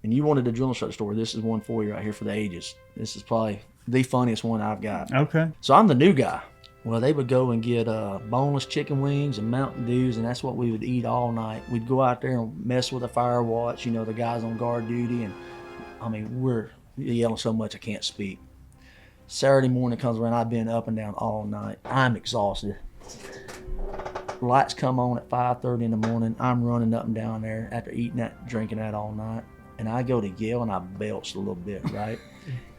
and you wanted a drill instructor story, this is one for you right here for the ages. This is probably the funniest one I've got. Okay. So I'm the new guy. Well, they would go and get boneless chicken wings and Mountain Dews, and that's what we would eat all night. We'd go out there and mess with the fire watch, the guys on guard duty, and I mean, we're yelling so much I can't speak. Saturday morning comes around, I've been up and down all night. I'm exhausted. Lights come on at 5:30 in the morning. I'm running up and down there after eating that, drinking that all night. And I go to yell and I belched a little bit, right?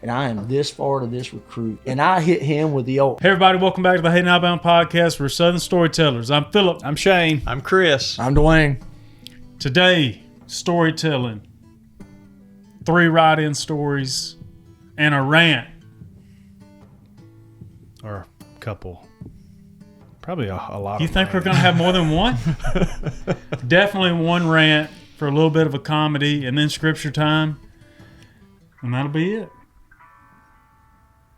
And I am this far to this recruit. And I hit him with the old. Hey, everybody. Welcome back to the Hayden Alabama Podcast. We're Southern Storytellers. I'm Philip. I'm Shane. I'm Chris. I'm Dwayne. Today, storytelling. 3 write-in stories and a rant. Or a couple. Probably a lot. You think we're going to have more than one? Definitely one rant for a little bit of a comedy and then scripture time. And that'll be it.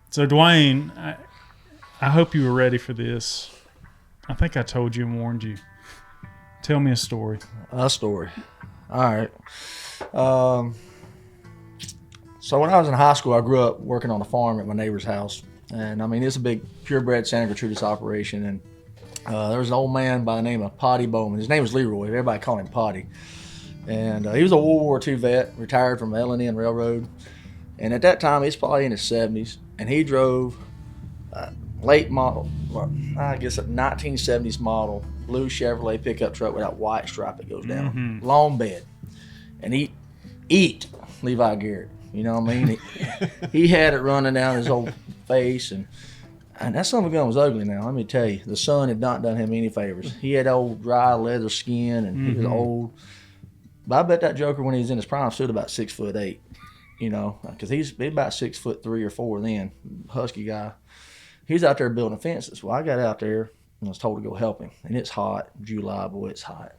So, Dwayne, I hope you were ready for this. I think I told you and warned you. Tell me a story. A story. All right. So when I was in high school, I grew up working on a farm at my neighbor's house. And I mean, it's a big purebred Santa Gertrudis operation. And there was an old man by the name of Potty Bowman. His name was Leroy. Everybody called him Potty. And he was a World War II vet, retired from L&N Railroad. And at that time, he's probably in his 70s. And he drove late model, I guess a 1970s model, blue Chevrolet pickup truck with that white stripe that goes down. Mm-hmm. Long bed. And he eat Levi Garrett. You know what I mean? He had it running down his whole face. And that son of a gun was ugly now. Let me tell you. The sun had not done him any favors. He had old dry leather skin and he was old. But I bet that joker, when he was in his prime, stood about 6'8", because he's about 6'3" or 4 then. Husky guy. He was out there building fences. Well, I got out there and was told to go help him. And it's hot. July, boy, it's hot.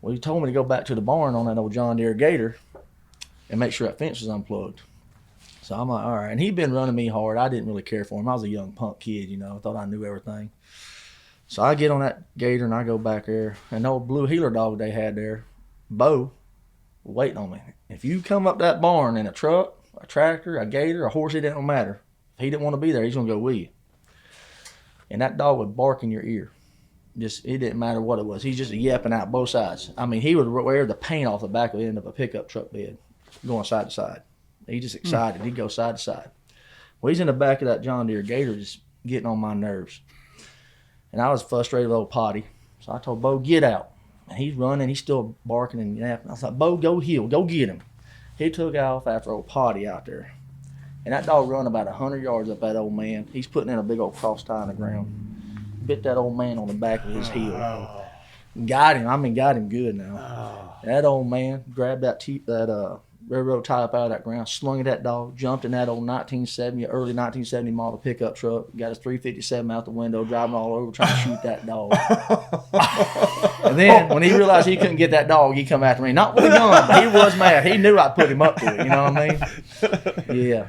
Well, he told me to go back to the barn on that old John Deere Gator and make sure that fence was unplugged. So I'm like, all right. And he'd been running me hard. I didn't really care for him. I was a young punk kid, I thought I knew everything. So I get on that Gator and I go back there. And the old blue heeler dog they had there, Bo, waiting on me. If you come up that barn in a truck, a tractor, a Gator, a horse, it don't matter. If he didn't want to be there, he's going to go with you. And that dog would bark in your ear. It didn't matter what it was. He's just yapping out both sides. I mean, he would wear the paint off the back of the end of a pickup truck bed, going side to side. He's just excited. He'd go side to side. Well, he's in the back of that John Deere Gator just getting on my nerves. And I was frustrated with old Potty. So I told Bo, get out. And he's running. He's still barking and yapping. I was like, Bo, go heel. Go get him. He took off after old Potty out there. And that dog run about 100 yards up that old man. He's putting in a big old cross tie on the ground. Bit that old man on the back of his heel. Got him good now. That old man grabbed that railroad tie up out of that ground, slung at that dog, jumped in that old early 1970 model pickup truck, got his 357 out the window, driving all over trying to shoot that dog. And then when he realized he couldn't get that dog, he come after me. Not with a gun, but he was mad. He knew I'd put him up to it, you know what I mean? Yeah.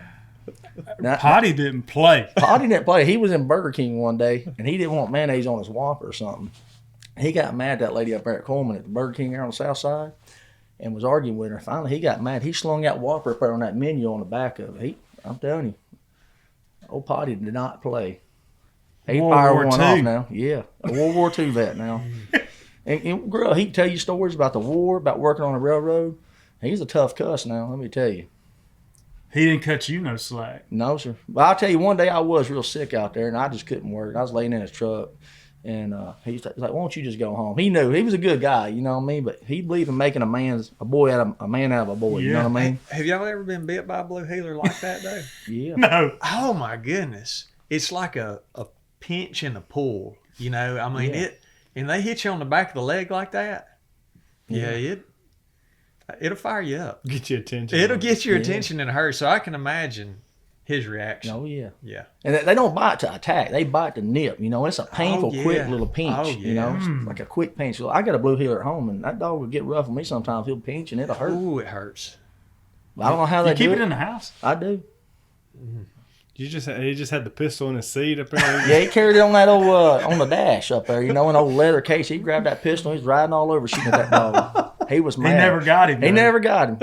Potty didn't play. Potty didn't play. He was in Burger King one day, and he didn't want mayonnaise on his Whopper or something. He got mad at that lady up there at Coleman at the Burger King there on the south side and was arguing with her. Finally, he got mad. He slung that Whopper up there on that menu on the back of it. I'm telling you, old Potty did not play. He fired one off now. Yeah, a World War II vet now. And girl, he can tell you stories about the war, about working on the railroad. He's a tough cuss now, let me tell you. He didn't cut you no slack. No, sir. But I'll tell you, one day I was real sick out there, and I just couldn't work. I was laying in his truck, and he's like, why don't you just go home? He knew. He was a good guy, you know what I mean? But he believed in making a man out of a boy, you know what I mean? Have y'all ever been bit by a blue heeler like that, though? Yeah. No. Oh, my goodness. It's like a pinch and a pull, I mean, and they hit you on the back of the leg like that. Yeah, it'll fire you up. Get your attention. It'll get your attention in a hurry. So I can imagine his reaction. Oh, yeah. Yeah. And they don't bite to attack. They bite to nip, It's a painful, quick little pinch, It's like a quick pinch. I got a blue heeler at home, and that dog would get rough with me sometimes. He'll pinch, and it'll hurt. Ooh, it hurts. I don't know how they do it. You keep it in the house? I do. He just had the pistol in his seat up there. Yeah, he carried it on that old on the dash up there, an old leather case. He grabbed that pistol. He's riding all over shooting at that dog. He was He mad. never got him. He though. never got him.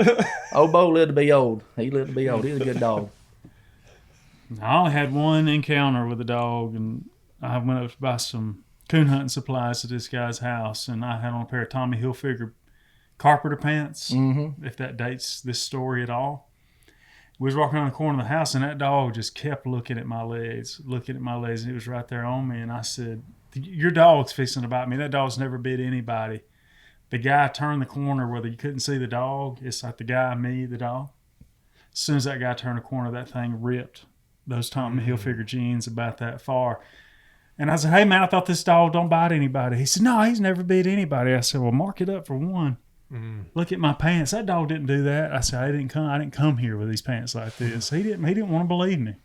Old Bo lived to be old. He lived to be old. He was a good dog. I only had one encounter with a dog, and I went up to buy some coon hunting supplies at this guy's house, and I had on a pair of Tommy Hilfiger carpenter pants, if that dates this story at all. We was walking around the corner of the house, and that dog just kept looking at my legs, and he was right there on me, and I said, your dog's fixing to bite me. That dog's never bit anybody. The guy turned the corner where you couldn't see the dog. It's like the guy, me, the dog. As soon as that guy turned the corner, that thing ripped those Tommy Hilfiger jeans about that far. And I said, hey, man, I thought this dog don't bite anybody. He said, no, he's never bit anybody. I said, well, mark it up for one. Look at my pants. That dog didn't do that. I said, I didn't come here with these pants like this. He didn't want to believe me.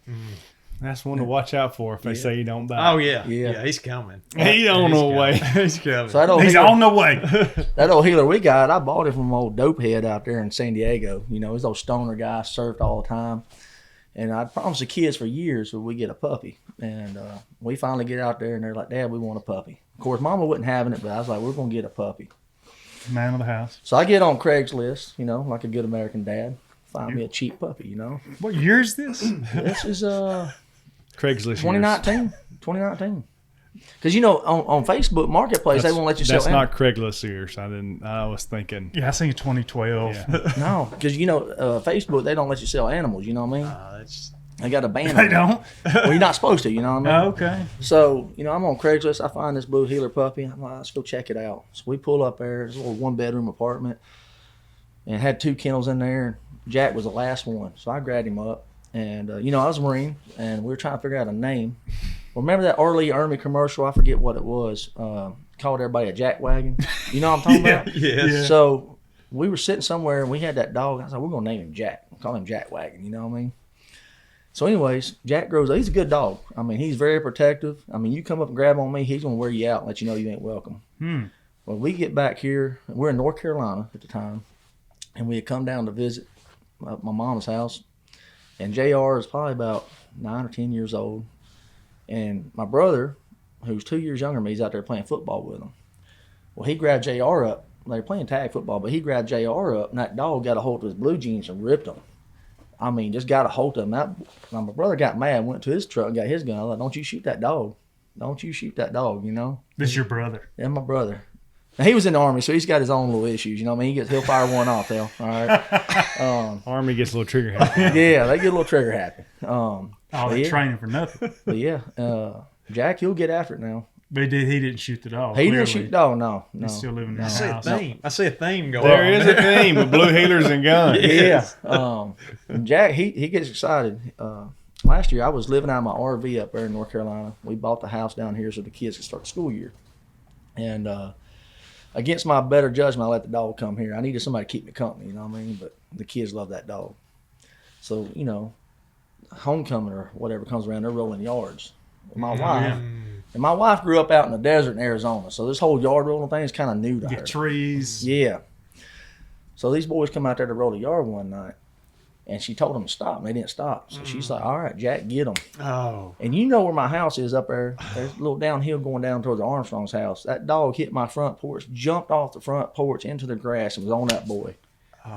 That's one to watch out for if they say you don't bite. Oh, yeah. He's coming. He on the way. He's coming. So that old He's healer, on the way. that old healer we got, I bought it from an old dope head out there in San Diego. You know, he's those stoner guy, surfed all the time. And I promised the kids for years that we get a puppy. And we finally get out there, and they're like, Dad, we want a puppy. Of course, Mama wasn't having it, but I was like, we're going to get a puppy. Man of the house. So I get on Craigslist, you know, like a good American dad. Find me a cheap puppy, you know. What year is this? This is Craigslist 2019. Because, you know, on Facebook Marketplace, they won't let you sell That's animals. not Craigslist years. I was thinking. Yeah, I think 2012. Yeah. No, because, you know, Facebook, they don't let you sell animals, you know what I mean? They got a ban They on it. don't? Well, you're not supposed to, you know what I mean? Oh, okay. So, you know, I'm on Craigslist. I find this blue heeler puppy. I'm like, let's go check it out. So we pull up there. It's a little one-bedroom apartment. And it had 2 kennels in there. Jack was the last one. So I grabbed him up. And, you know, I was a Marine, and we were trying to figure out a name. Well, remember that early Army commercial? I forget what it was. Called everybody a jack wagon. You know what I'm talking about? Yeah. So we were sitting somewhere, and we had that dog. I was like, we're going to name him Jack. We'll call him Jack Wagon. You know what I mean? So anyways, Jack grows up. He's a good dog. I mean, he's very protective. I mean, you come up and grab on me, he's going to wear you out and let you know you ain't welcome. Well, we get back here. We're in North Carolina at the time, and we had come down to visit my mom's house. And JR is probably about 9 or 10 years old. And my brother, who's 2 years younger than me, he's out there playing football with him. Well, he grabbed JR up. They were playing tag football, but he grabbed JR up, and that dog got a hold of his blue jeans and ripped them. I mean, just got a hold of him. My brother got mad, went to his truck and got his gun. I was like, don't you shoot that dog. Don't you shoot that dog, you know? This is your brother. Yeah, my brother. Now, he was in the Army, so he's got his own little issues. You know what I mean? He'll fire one off, hell. All right. Army gets a little trigger happy. Yeah, they get a little trigger happy. All that training for nothing. But yeah, Jack, he'll get after it now. But he didn't shoot the dog. He didn't clearly. shoot the dog, no. He's still living in I the see a house. theme. I see a theme going There on. is a theme of blue healers and guns. Yeah. Jack, he gets excited. Last year, I was living out of my RV up there in North Carolina. We bought the house down here so the kids could start the school year. And against my better judgment, I let the dog come here. I needed somebody to keep me company, you know what I mean? But the kids love that dog. So, you know, homecoming or whatever comes around, they're rolling yards. My wife grew up out in the desert in Arizona, so this whole yard rolling thing is kind of new to her. Get trees. Yeah. So these boys come out there to roll the yard one night, and she told them to stop, and they didn't stop. So she's like, all right, Jack, get them. Oh. And you know where my house is up there. There's a little downhill going down towards Armstrong's house. That dog hit my front porch, jumped off the front porch into the grass, and was on that boy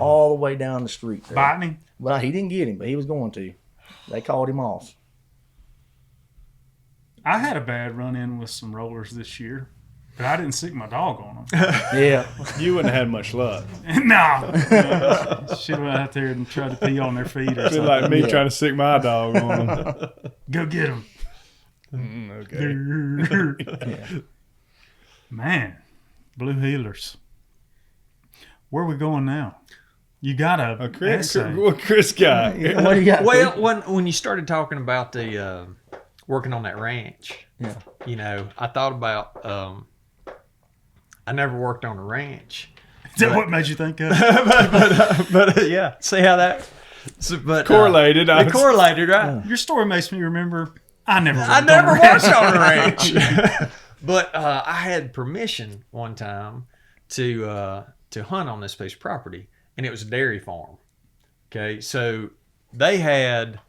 all the way down the street there. Biting him. Well, he didn't get him, but he was going to. They called him off. I had a bad run-in with some rollers this year, but I didn't sick my dog on them. Yeah. You wouldn't have had much luck. No. She went out there and tried to pee on their feet or It'd be something. like me Yeah. trying to sick my dog on them. Go get him. Okay. Man, blue healers. Where are we going now? You got a Chris, essay. what Chris got? What do you got? Well, when you started talking about the working on that ranch, Yeah. you know, I thought about I never worked on a ranch. Is that what made you think of? But yeah, see how that Correlated. It correlated, right? Your story makes me remember I never I worked never on a ranch. worked on a ranch. But I had permission one time to hunt on this piece of property, and it was a dairy farm. Okay, so they had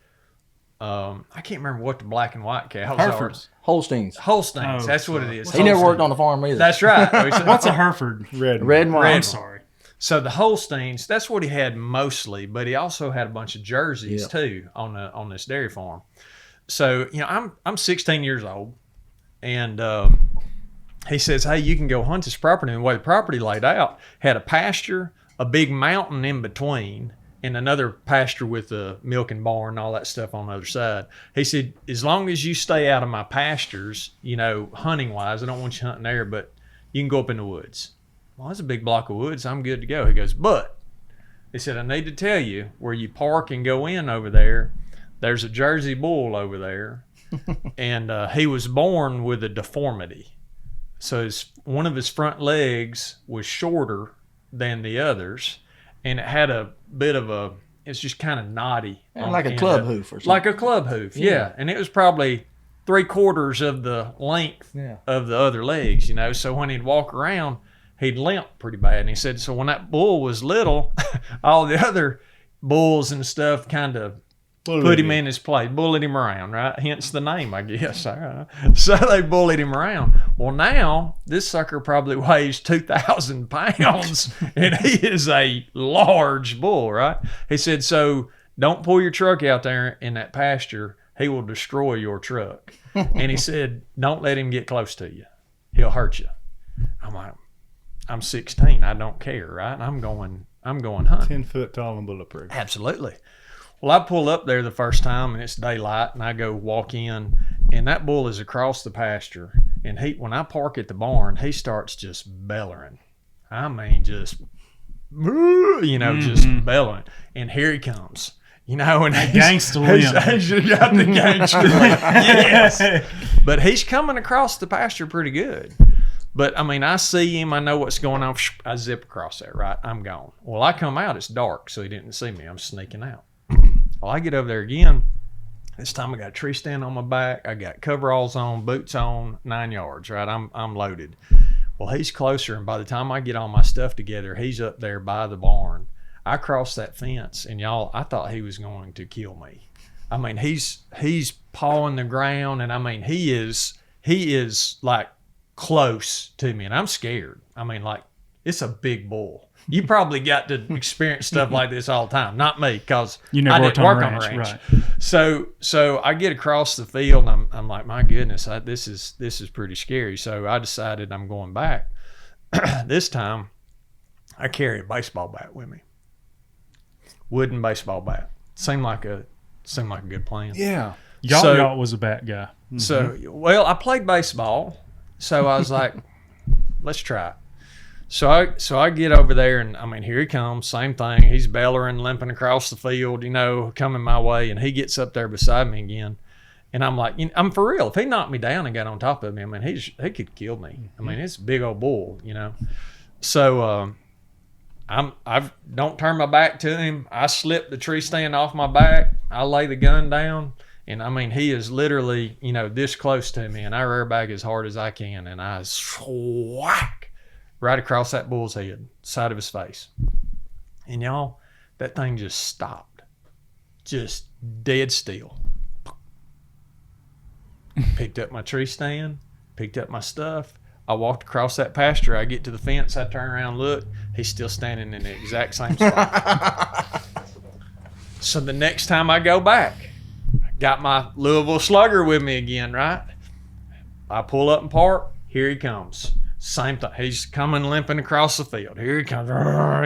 I can't remember what the black and white cows Herefords. Holsteins. are. Holsteins. Oh, That's what sorry. it is. He never Holstein. worked on the farm either. That's right. What's a Hereford? Red. Red and white. I'm sorry. So the Holsteins, that's what he had mostly, but he also had a bunch of jerseys too on this dairy farm. So, you know, I'm 16 years old, and he says, hey, you can go hunt this property. And the way the property laid out had a pasture, a big mountain in between, and another pasture with a milking barn and all that stuff on the other side. He said, as long as you stay out of my pastures, you know, hunting wise, I don't want you hunting there, but you can go up in the woods. Well, that's a big block of woods. I'm good to go. He goes, but he said, I need to tell you, where you park and go in over there, there's a Jersey bull over there. And he was born with a deformity. So one of his front legs was shorter than the others, and it had a bit of it's just kind of knotty. Like a club hoof or something. Like a club hoof, yeah. And it was probably 3/4 of the length of the other legs, you know. So when he'd walk around, he'd limp pretty bad. And he said, so when that bull was little, all the other bulls and stuff kind of put him in his place, bullied him around, right? Hence the name, I guess. So they bullied him around. Well, now this sucker probably weighs 2,000 pounds, and he is a large bull, right? He said, so don't pull your truck out there in that pasture. He will destroy your truck. And he said, don't let him get close to you. He'll hurt you. I'm like, I'm 16. I don't care, right? I'm going hunting. 10 foot tall and bulletproof. Absolutely. Well, I pull up there the first time, and it's daylight, and I go walk in, and that bull is across the pasture. And when I park at the barn, he starts just bellowing. I mean, just, you know, just bellowing. And here he comes. You know, and gangster limp. He's got the gangster limp. Yes. But he's coming across the pasture pretty good. But, I mean, I see him. I know what's going on. I zip across there, right? I'm gone. Well, I come out. It's dark, so he didn't see me. I'm sneaking out. Well, I get over there again. This time I got a tree stand on my back. I got coveralls on, boots on, 9 yards, right? I'm loaded. Well, he's closer, and by the time I get all my stuff together, he's up there by the barn. I crossed that fence, and y'all, I thought he was going to kill me. I mean, he's pawing the ground, and I mean, he is like close to me, and I'm scared. I mean, like, it's a big bull. You probably got to experience stuff like this all the time. Not me, because I didn't work on the ranch. Right. So I get across the field, and I'm like, my goodness, this is pretty scary. So I decided I'm going back. This time, I carry a baseball bat with me, wooden baseball bat. Seemed like a good plan. Yeah, y'all was a bat guy. Mm-hmm. So well, I played baseball, so I was like, let's try it. So I get over there, and I mean, here he comes, same thing. He's bellowing, limping across the field, you know, coming my way, and he gets up there beside me again. And I'm like, I'm for real. If he knocked me down and got on top of me, I mean, he could kill me. I mean, it's a big old bull, you know. So I don't turn my back to him. I slip the tree stand off my back. I lay the gun down, and I mean, he is literally, you know, this close to me, and I rear back as hard as I can, and I whack right across that bull's head, side of his face. And y'all, that thing just stopped. Just dead still. Picked up my tree stand, picked up my stuff. I walked across that pasture. I get to the fence. I turn around, look. He's still standing in the exact same spot. So the next time I go back, I got my Louisville Slugger with me again, right? I pull up and park. Here he comes. Same thing. He's coming limping across the field. Here he comes,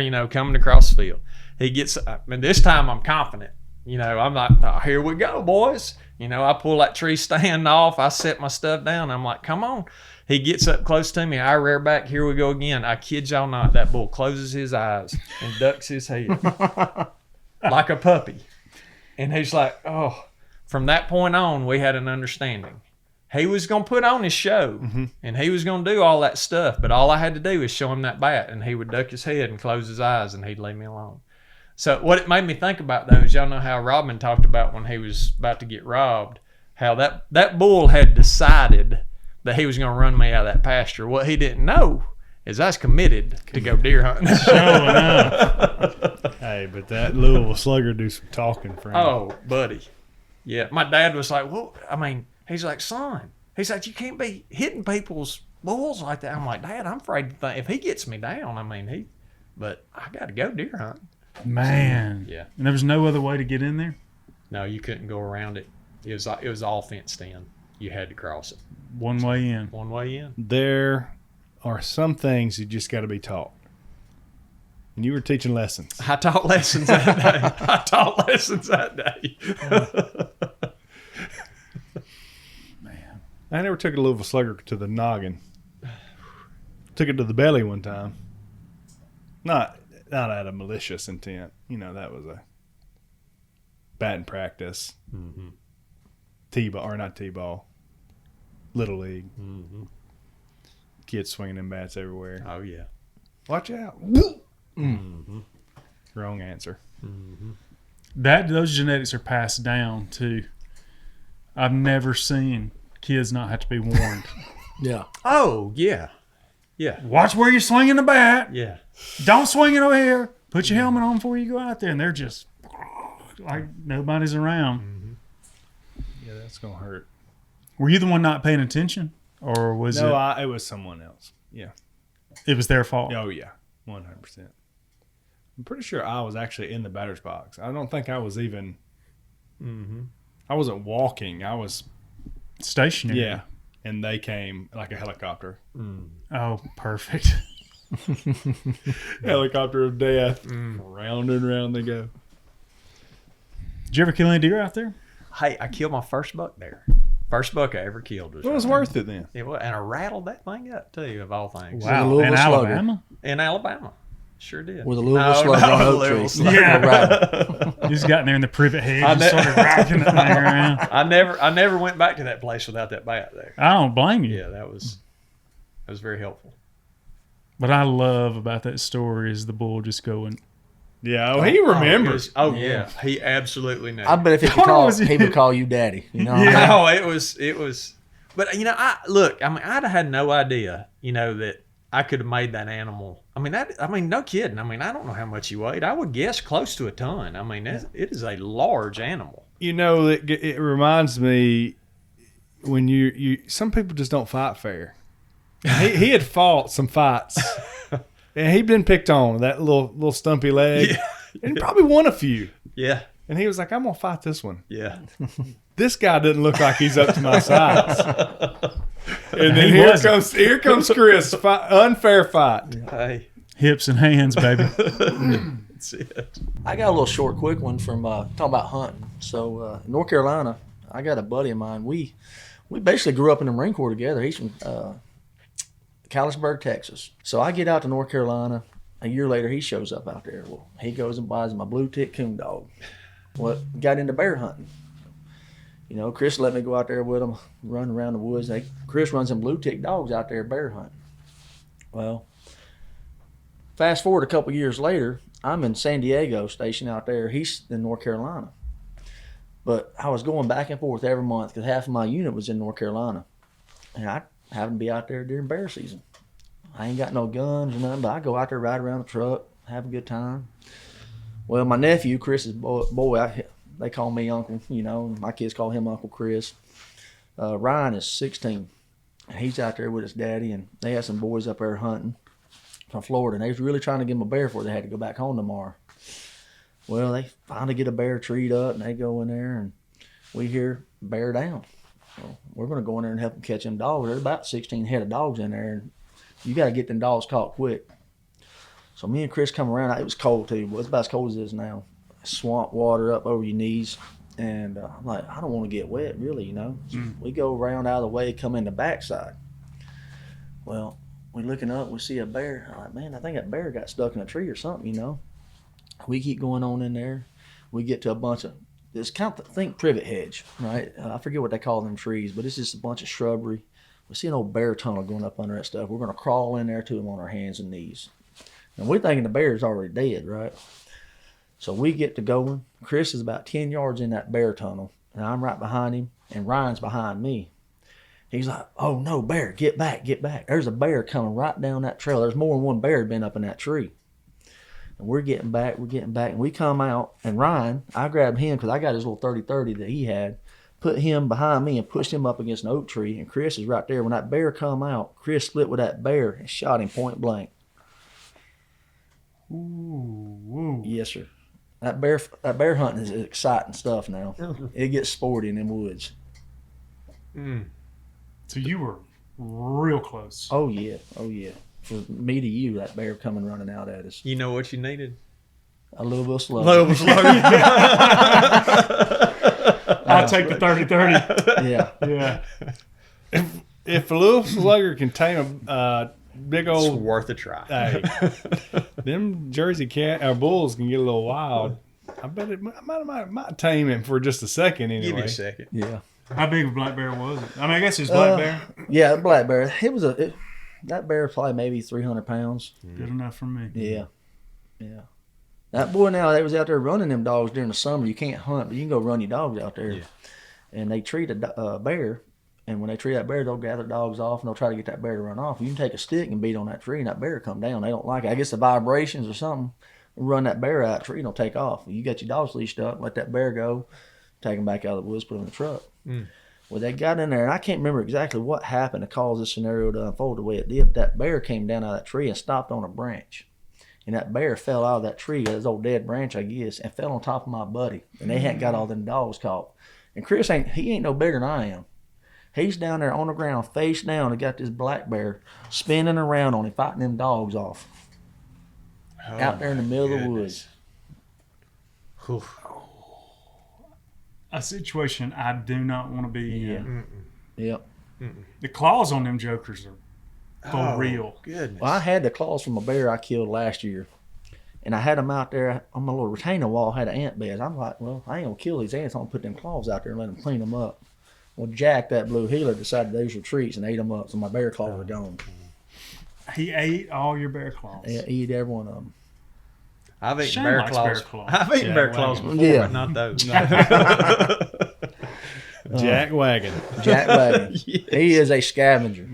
you know, coming across the field. He gets, and this time I'm confident. You know, I'm like, oh, here we go, boys. You know, I pull that tree stand off. I set my stuff down. I'm like, come on. He gets up close to me. I rear back. Here we go again. I kid y'all not. That bull closes his eyes and ducks his head like a puppy. And he's like, oh. From that point on, we had an understanding. He was going to put on his show, and he was going to do all that stuff, but all I had to do was show him that bat, and he would duck his head and close his eyes, and he'd leave me alone. So what it made me think about, though, is y'all know how Robin talked about when he was about to get robbed, how that bull had decided that he was going to run me out of that pasture. What he didn't know is I was committed to go deer hunting. Sure enough. Hey, but that Louisville Slugger do some talking for him. Oh, buddy. Yeah, my dad was like, well, I mean, he's like, son, he's like, you can't be hitting people's bulls like that. I'm like, Dad, I'm afraid to think if he gets me down, I mean, But I got to go deer hunting. Man. Yeah. And there was no other way to get in there? No, you couldn't go around it. It was all fenced in. You had to cross it. One way in. One way in. There are some things you just got to be taught. And you were teaching lessons. I taught lessons that day. Man. I never took a Louisville Slugger to the noggin. Took it to the belly one time. Not out of malicious intent. That was a batting practice. Mm-hmm. T-ball, or not T-ball. Little League. Mm-hmm. Kids swinging them bats everywhere. Oh, yeah. Watch out. Mm-hmm. Wrong answer. Mm-hmm. Those genetics are passed down too. I've never seen kids not have to be warned. Yeah. Oh, yeah. Yeah. Watch where you're swinging the bat. Yeah. Don't swing it over here. Put your helmet on before you go out there. And they're just like nobody's around. Mm-hmm. Yeah, that's going to hurt. Were you the one not paying attention? Or was it was someone else. Yeah. It was their fault? Oh, yeah. 100%. I'm pretty sure I was actually in the batter's box. I don't think I was even... Mm-hmm. I wasn't walking. I was... Stationary? Yeah. And they came like a helicopter. Mm. Oh, perfect. Helicopter of death. Round and round they go. Did you ever kill any deer out there? Hey, I killed my first buck there. First buck I ever killed was. It was worth it then. It was, and I rattled that thing up too, of all things. Wow. Louisville In Slugger. Alabama? In Alabama, sure did. With a Louisville Slugger on oak Louisville tree. Slugger. Yeah. You just got in there in the privet hedge and started rocking it around. I never went back to that place without that bat there. I don't blame you. Yeah, that was very helpful. What I love about that story is the bull just going, Yeah, he remembers. Yeah, he absolutely knew. I bet if he could call, he would call you daddy. You know? Yeah. No, it was. But I'd have had no idea, that I could have made that animal. No kidding. I don't know how much he weighed. I would guess close to a ton. It is a large animal. It reminds me when you some people just don't fight fair. He had fought some fights, and he'd been picked on that little stumpy leg, and he probably won a few. Yeah, and he was like, "I'm gonna fight this one." yeah. This guy doesn't look like he's up to my size. And then here comes Chris, unfair fight. Hey, hips and hands, baby. that's it. I got a little short, quick one from talking about hunting. So North Carolina, I got a buddy of mine. We basically grew up in the Marine Corps together. He's from Callisburg, Texas. So I get out to North Carolina. A year later, he shows up out there. Well, he goes and buys my blue tick coon dog. Well, got into bear hunting. Chris let me go out there with him, run around the woods. Chris runs some blue tick dogs out there bear hunting. Well, fast forward a couple years later, I'm in San Diego, stationed out there. He's in North Carolina. But I was going back and forth every month because half of my unit was in North Carolina. And I happened to be out there during bear season. I ain't got no guns or nothing, but I go out there, ride around the truck, have a good time. Well, my nephew, Chris's boy, they call me Uncle, my kids call him Uncle Chris. Ryan is 16, and he's out there with his daddy, and they had some boys up there hunting from Florida, and they was really trying to get him a bear before they had to go back home tomorrow. Well, they finally get a bear treed up, and they go in there, and we hear bear down. Well, we're going to go in there and help them catch them dogs. There's about 16 head of dogs in there, and you got to get them dogs caught quick. So me and Chris come around. It was cold, too, but it's about as cold as it is now. Swamp water up over your knees, and I'm like, I don't want to get wet, really, So we go around out of the way, come in the backside. Well, we're looking up, we see a bear. I'm like, man, I think that bear got stuck in a tree or something, We keep going on in there. We get to a bunch of this think privet hedge, right? I forget what they call them trees, but it's just a bunch of shrubbery. We see an old bear tunnel going up under that stuff. We're going to crawl in there to him on our hands and knees. And we're thinking the bear is already dead, right? So we get to going. Chris is about 10 yards in that bear tunnel, and I'm right behind him, and Ryan's behind me. He's like, oh, no, bear, get back, get back. There's a bear coming right down that trail. There's more than one bear been up in that tree. And we're getting back, and we come out, and Ryan, I grabbed him because I got his little 30-30 that he had, put him behind me and pushed him up against an oak tree, and Chris is right there. When that bear come out, Chris split with that bear and shot him point blank. Ooh. Yes, sir. That bear hunting is exciting stuff now. It gets sporty in them woods. So you were real close. Oh yeah. For me to you, that bear coming running out at us. You know what you needed? A little bit slow. I'll take the 30-30. Yeah. Yeah. If a little slugger can tame a big It's old, worth a try. hey, them Jersey bulls can get a little wild. I bet it might tame him for just a second anyway. Give me a second. Yeah. How big of a black bear was it? I mean, I guess it was black bear. Yeah, black bear. That bear was probably maybe 300 pounds. Good enough for me. Yeah. That boy now, they was out there running them dogs during the summer. You can't hunt, but you can go run your dogs out there. Yeah. And they treat a bear, and when they treat that bear, they'll gather dogs off and they'll try to get that bear to run off. You can take a stick and beat on that tree, and that bear will come down. They don't like it. I guess the vibrations or something. Run that bear out the tree and it'll take off. You got your dogs leashed up, let that bear go, take them back out of the woods, put them in the truck. Well, they got in there, and I can't remember exactly what happened to cause this scenario to unfold the way it did, but that bear came down out of that tree and stopped on a branch. And that bear fell out of that tree, this old dead branch, I guess, and fell on top of my buddy. And they hadn't got all them dogs caught. And Chris ain't no bigger than I am. He's down there on the ground, face down, and got this black bear spinning around on him, fighting them dogs off. Out there in the middle of the woods. A situation I do not want to be in. Yep. The claws on them jokers are for real. Goodness. Well, I had the claws from a bear I killed last year. And I had them out there on my little retaining wall, had an ant bed. I'm like, well, I ain't going to kill these ants. I'm going to put them claws out there and let them clean them up. Well, Jack, that blue heeler, decided those were treats and ate them up. So my bear claws are gone. He ate all your bear claws. Yeah, he ate every one of them. I've eaten Shane bear likes claws. bear claws. I've eaten bear claws before, Yeah. but not those. Jack Wagon. Jack Wagon. Yes. He is a scavenger.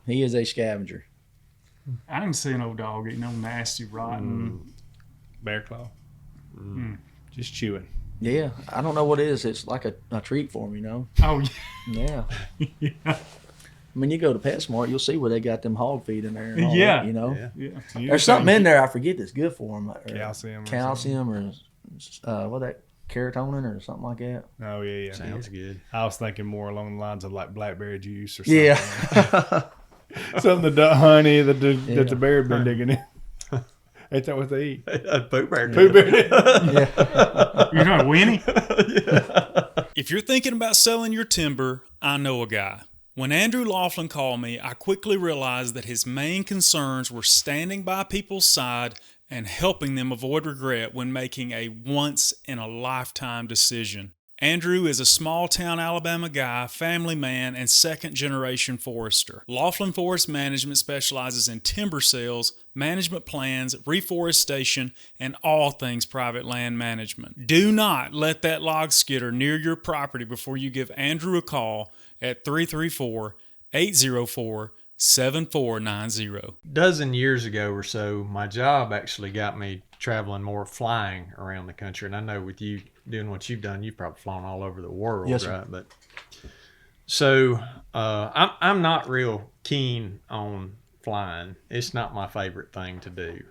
He is a scavenger. I didn't see an old dog eat no nasty, rotten. Bear claw. Just chewing. Yeah, I don't know what it is. It's like a treat for him, you know? Oh, Yeah. yeah. I mean, you go to PetSmart, you'll see where they got them hog feed in there and all Yeah. that, you know? Yeah. Yeah. There's something in there I forget that's good for them. Calcium or what that, serotonin or something like that. Oh, yeah. Sounds good. I was thinking more along the lines of like blackberry juice or something. Yeah. Something the honey that the bear had been digging in. Ain't that what they eat? Pooh bear. Pooh bear. You're not Winnie? If you're thinking about selling your timber, I know a guy. When Andrew Loflin called me, I quickly realized that his main concerns were standing by people's side and helping them avoid regret when making a once-in-a-lifetime decision. Andrew is a small-town Alabama guy, family man, and second-generation forester. Loflin Forest Management specializes in timber sales, management plans, reforestation, and all things private land management. Do not let that log skidder near your property before you give Andrew a call at 334-804-7490. A dozen years ago or so, my job actually got me traveling more, flying around the country. And I know with you doing what you've done, you've probably flown all over the world, Yes, right? But so I'm not real keen on flying. It's not my favorite thing to do.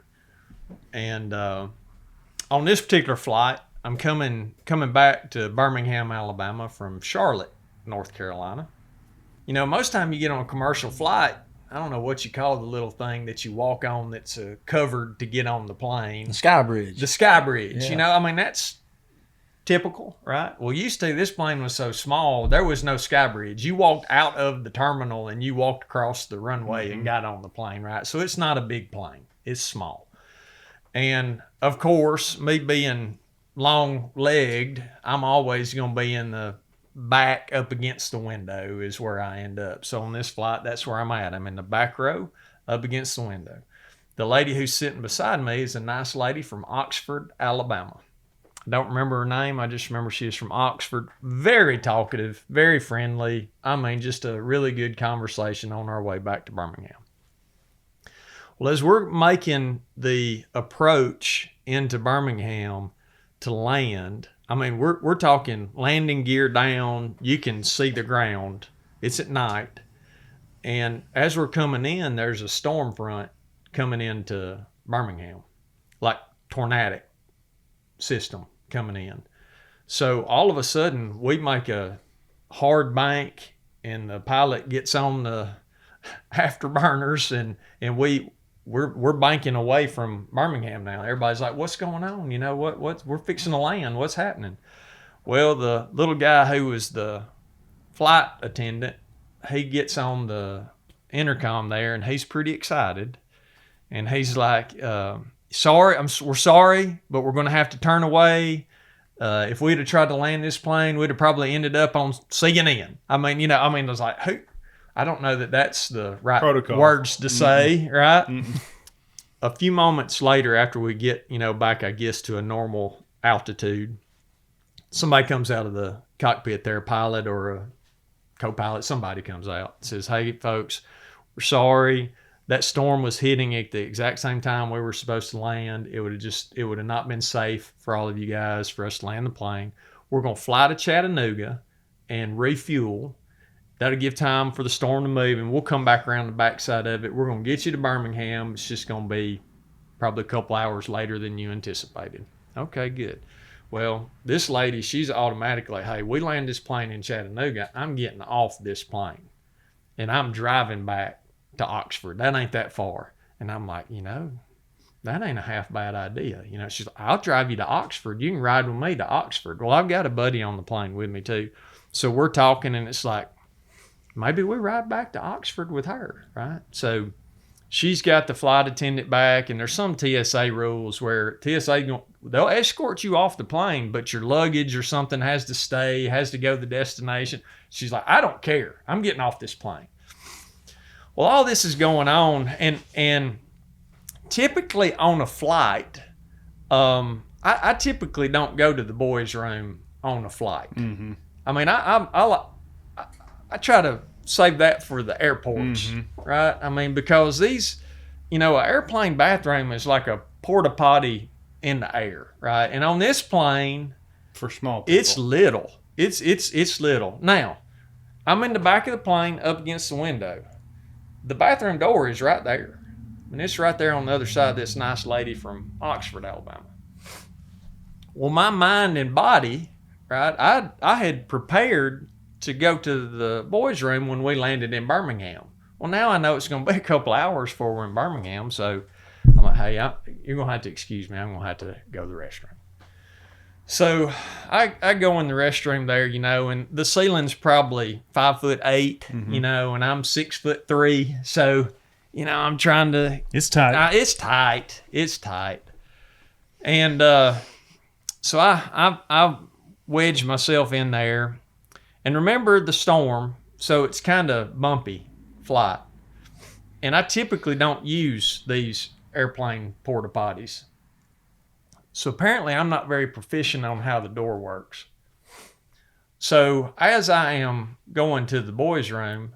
And on this particular flight, I'm coming back to Birmingham, Alabama from Charlotte, North Carolina. You know, most time you get on a commercial flight, I don't know what you call the little thing that you walk on that's covered to get on the plane. The Sky Bridge. The Sky Bridge. Yeah. You know, I mean, that's typical, right? Well, used to, this plane was so small, there was no Sky Bridge. You walked out of the terminal and you walked across the runway and got on the plane, right? So it's not a big plane. It's small. And, of course, me being long-legged, I'm always going to be in the back up against the window is where I end up. So on this flight, that's where I'm at. I'm in the back row up against the window. The lady who's sitting beside me is a nice lady from Oxford, Alabama. I don't remember her name. I just remember she is from Oxford. Very talkative, very friendly. I mean, just a really good conversation on our way back to Birmingham. Well, as we're making the approach into Birmingham to land, I mean, we're talking landing gear down. You can see the ground. It's at night. And as we're coming in, there's a storm front coming into Birmingham. like tornadic system coming in. So all of a sudden we make a hard bank and the pilot gets on the afterburners and we're banking away from Birmingham now. Everybody's like, what's going on? You know, what we're fixing to land. What's happening? Well, the little guy who was the flight attendant, he gets on the intercom there and he's pretty excited. And he's like, we're sorry, but we're going to have to turn away. If we'd have tried to land this plane, we'd have probably ended up on CNN. I was like, who? I don't know that that's the right protocol words to say, right? Mm-mm. A few moments later, after we get, back, I guess, to a normal altitude, somebody comes out of the cockpit there, a pilot or a co-pilot, somebody comes out and says, hey, folks, we're sorry. That storm was hitting at the exact same time we were supposed to land. It would have not been safe for all of you guys for us to land the plane. We're going to fly to Chattanooga and refuel. That'll give time for the storm to move, and we'll come back around the backside of it. We're going to get you to Birmingham. It's just going to be probably a couple hours later than you anticipated. Okay, good. Well, this lady, she's automatically, hey, we land this plane in Chattanooga. I'm getting off this plane, and I'm driving back to Oxford. That ain't that far. And I'm like, that ain't a half bad idea. She's like, I'll drive you to Oxford. You can ride with me to Oxford. Well, I've got a buddy on the plane with me too. So we're talking, and it's like, maybe we ride back to Oxford with her, right? So she's got the flight attendant back, and there's some TSA rules where they'll escort you off the plane, but your luggage or something has to stay, has to go to the destination. She's like, I don't care. I'm getting off this plane. Well, all this is going on, and typically on a flight, I typically don't go to the boys' room on a flight. Mm-hmm. I mean, I try to save that for the airports, right? I mean, because these, an airplane bathroom is like a porta potty in the air, right? And on this plane, for small people, it's little. It's little. Now, I'm in the back of the plane up against the window. The bathroom door is right there. And it's right there on the other side of this nice lady from Oxford, Alabama. Well, my mind and body, right, I had prepared to go to the boys' room when we landed in Birmingham. Well, now I know it's going to be a couple hours before we're in Birmingham, so I'm like, hey, you're going to have to excuse me. I'm going to have to go to the restroom. So I go in the restroom there, and the ceiling's probably 5'8", and I'm 6'3", so I'm trying to. It's tight. It's tight. And so I wedged myself in there. And remember the storm, so it's kind of bumpy flight. And I typically don't use these airplane porta potties. So apparently I'm not very proficient on how the door works. So as I am going to the boys' room,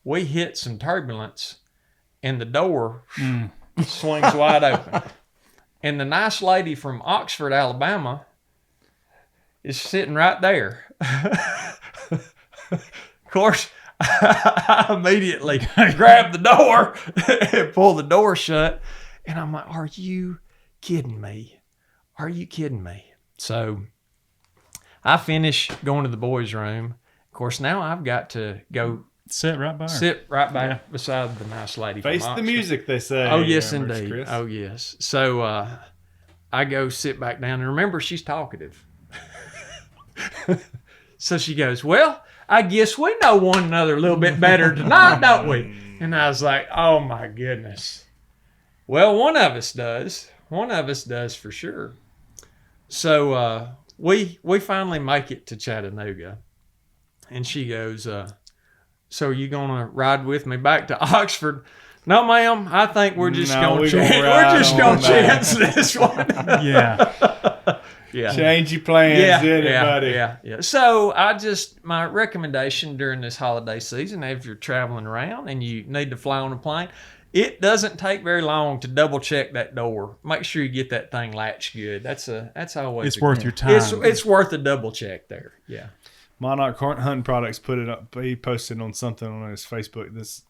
we hit some turbulence and the door swings wide open. And the nice lady from Oxford, Alabama is sitting right there. Of course, I immediately grabbed the door and pulled the door shut. And I'm like, are you kidding me? Are you kidding me? So I finish going to the boys' room. Of course, now I've got to go sit right by her. Sit right back beside the nice lady. Face from the Oxford. music, they say. Oh, yes, Remember, indeed. Chris? Oh, yes. So I go sit back down. And remember, she's talkative. So she goes, well, I guess we know one another a little bit better tonight, don't we? And I was like, oh, my goodness. Well, one of us does. One of us does for sure. So we finally make it to Chattanooga. And she goes, so are you going to ride with me back to Oxford? No, ma'am. I think we're just going to chance this one. Yeah. Yeah. Change your plans, buddy. Yeah. So my recommendation during this holiday season, if you're traveling around and you need to fly on a plane, it doesn't take very long to double check that door. Make sure you get that thing latched good. That's always it's worth your time. It's worth a double check there. Yeah. Monarch Hunting Products put it up. He posted on something on his Facebook.